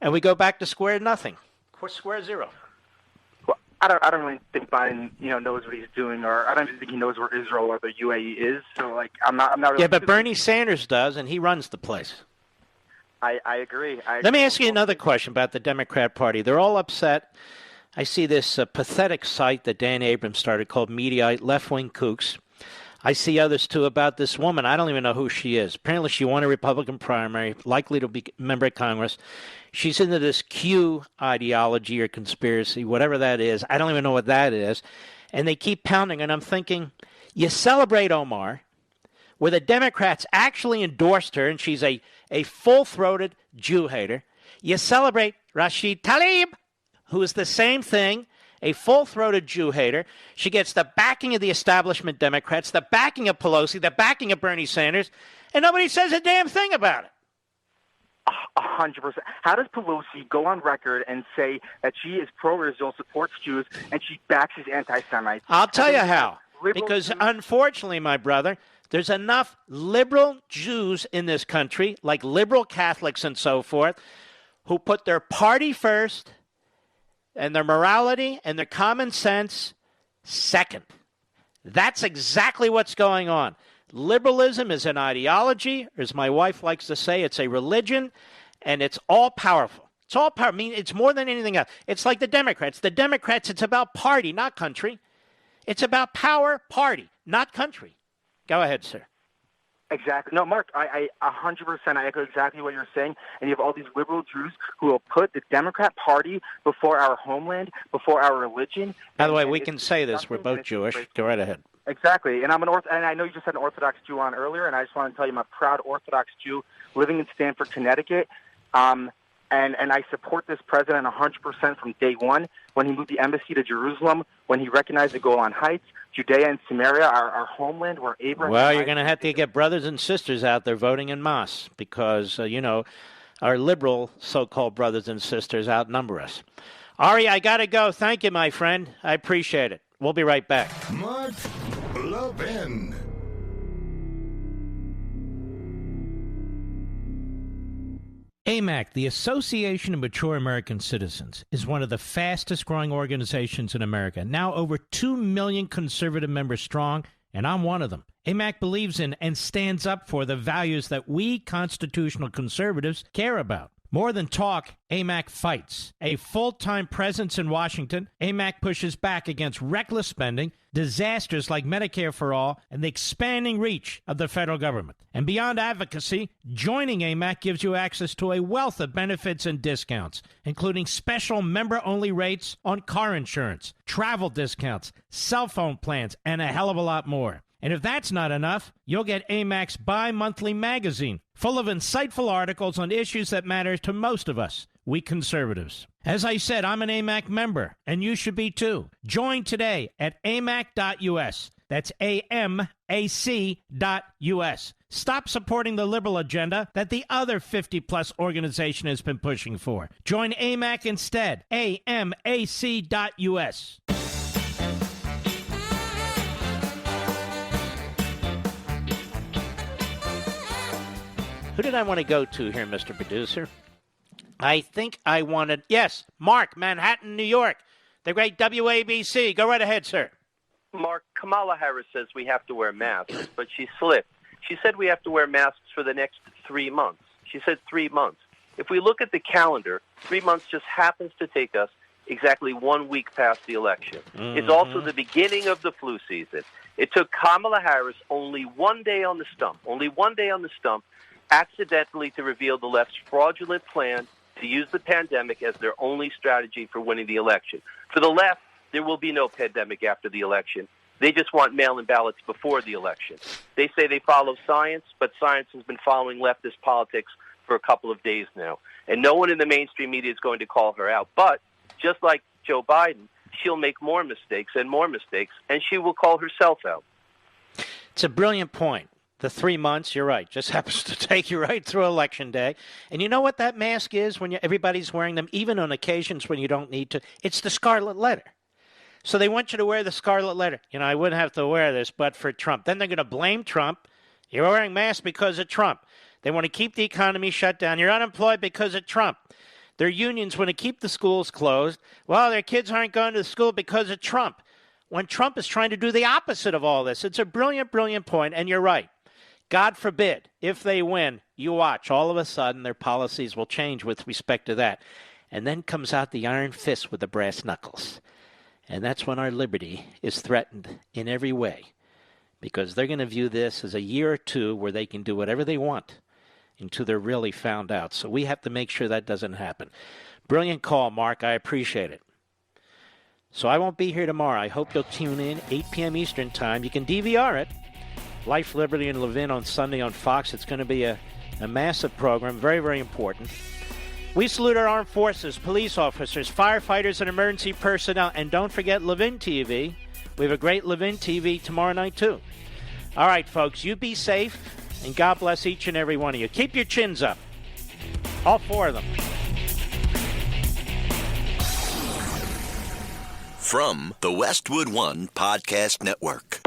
And we go back to square nothing, square zero. Well, I don't really think Biden, knows what he's doing, or I don't even think he knows where Israel or the UAE is. So, I'm not really. Yeah, but Bernie Sanders does, and he runs the place. I agree. Let me ask you another question about the Democrat Party. They're all upset. I see this pathetic site that Dan Abrams started called Mediaite, Left-Wing Kooks. I see others, too, about this woman. I don't even know who she is. Apparently, she won a Republican primary, likely to be a member of Congress. She's into this Q ideology or conspiracy, whatever that is. I don't even know what that is. And they keep pounding, and I'm thinking, you celebrate Omar, where the Democrats actually endorsed her, and she's a full-throated Jew hater. You celebrate Rashid Tlaib, who is the same thing, a full-throated Jew hater. She gets the backing of the establishment Democrats, the backing of Pelosi, the backing of Bernie Sanders, and nobody says a damn thing about it. 100%. How does Pelosi go on record and say that she is pro-Israel, supports Jews, and she backs his anti-Semites? I'll tell you how. Because unfortunately, my brother, there's enough liberal Jews in this country, like liberal Catholics and so forth, who put their party first and their morality and their common sense second. That's exactly what's going on. Liberalism is an ideology, or as my wife likes to say, it's a religion, and it's all powerful. It's all power. I mean, it's more than anything else. It's like the Democrats. The Democrats, it's about party, not country. It's about power, party, not country. Go ahead, sir. Exactly. No, Mark, I 100% I echo exactly what you're saying. And you have all these liberal Jews who will put the Democrat Party before our homeland, before our religion. By the way, we can say this. We're both Jewish. Go right ahead. Exactly. And and I know you just had an Orthodox Jew on earlier, and I just want to tell you I'm a proud Orthodox Jew living in Stamford, Connecticut. And I support this president 100% from day one. When he moved the embassy to Jerusalem, when he recognized the Golan Heights, Judea and Samaria, our homeland, where Abraham... Well, you're going to have to get brothers and sisters out there voting en masse because, our liberal so-called brothers and sisters outnumber us. Ari, I got to go. Thank you, my friend. I appreciate it. We'll be right back. Mark Levin. AMAC, the Association of Mature American Citizens, is one of the fastest-growing organizations in America, now over 2 million conservative members strong, and I'm one of them. AMAC believes in and stands up for the values that we constitutional conservatives care about. More than talk, AMAC fights. A full-time presence in Washington, AMAC pushes back against reckless spending, disasters like Medicare for All, and the expanding reach of the federal government. And beyond advocacy, joining AMAC gives you access to a wealth of benefits and discounts, including special member-only rates on car insurance, travel discounts, cell phone plans, and a hell of a lot more. And if that's not enough, you'll get AMAC's bi-monthly magazine, full of insightful articles on issues that matter to most of us, we conservatives. As I said, I'm an AMAC member, and you should be too. Join today at amac.us. That's AMAC.us. Stop supporting the liberal agenda that the other 50-plus organization has been pushing for. Join AMAC instead. AMAC.us. Who did I want to go to here, Mr. Producer? I think I wanted, yes, Mark, Manhattan, New York, the great WABC. Go right ahead, sir. Mark, Kamala Harris says we have to wear masks, but she slipped. She said we have to wear masks for the next 3 months. She said 3 months. If we look at the calendar, 3 months just happens to take us exactly 1 week past the election. Mm-hmm. It's also the beginning of the flu season. It took Kamala Harris only 1 day on the stump, accidentally to reveal the left's fraudulent plan to use the pandemic as their only strategy for winning the election. For the left, there will be no pandemic after the election. They just want mail-in ballots before the election. They say they follow science, but science has been following leftist politics for a couple of days now. And no one in the mainstream media is going to call her out. But just like Joe Biden, she'll make more mistakes, and she will call herself out. It's a brilliant point. The 3 months, you're right, just happens to take you right through Election Day. And you know what that mask is when everybody's wearing them, even on occasions when you don't need to? It's the scarlet letter. So they want you to wear the scarlet letter. I wouldn't have to wear this but for Trump. Then they're going to blame Trump. You're wearing masks because of Trump. They want to keep the economy shut down. You're unemployed because of Trump. Their unions want to keep the schools closed. Well, their kids aren't going to school because of Trump. When Trump is trying to do the opposite of all this. It's a brilliant, brilliant point, and you're right. God forbid, if they win, you watch, all of a sudden their policies will change with respect to that. And then comes out the iron fist with the brass knuckles. And that's when our liberty is threatened in every way because they're going to view this as a year or two where they can do whatever they want until they're really found out. So we have to make sure that doesn't happen. Brilliant call, Mark. I appreciate it. So I won't be here tomorrow. I hope you'll tune in, 8 p.m. Eastern Time. You can DVR it. Life, Liberty, and Levin on Sunday on Fox. It's going to be a massive program, very, very important. We salute our armed forces, police officers, firefighters, and emergency personnel. And don't forget Levin TV. We have a great Levin TV tomorrow night, too. All right, folks, you be safe, and God bless each and every one of you. Keep your chins up. All 4 of them. From the Westwood One Podcast Network.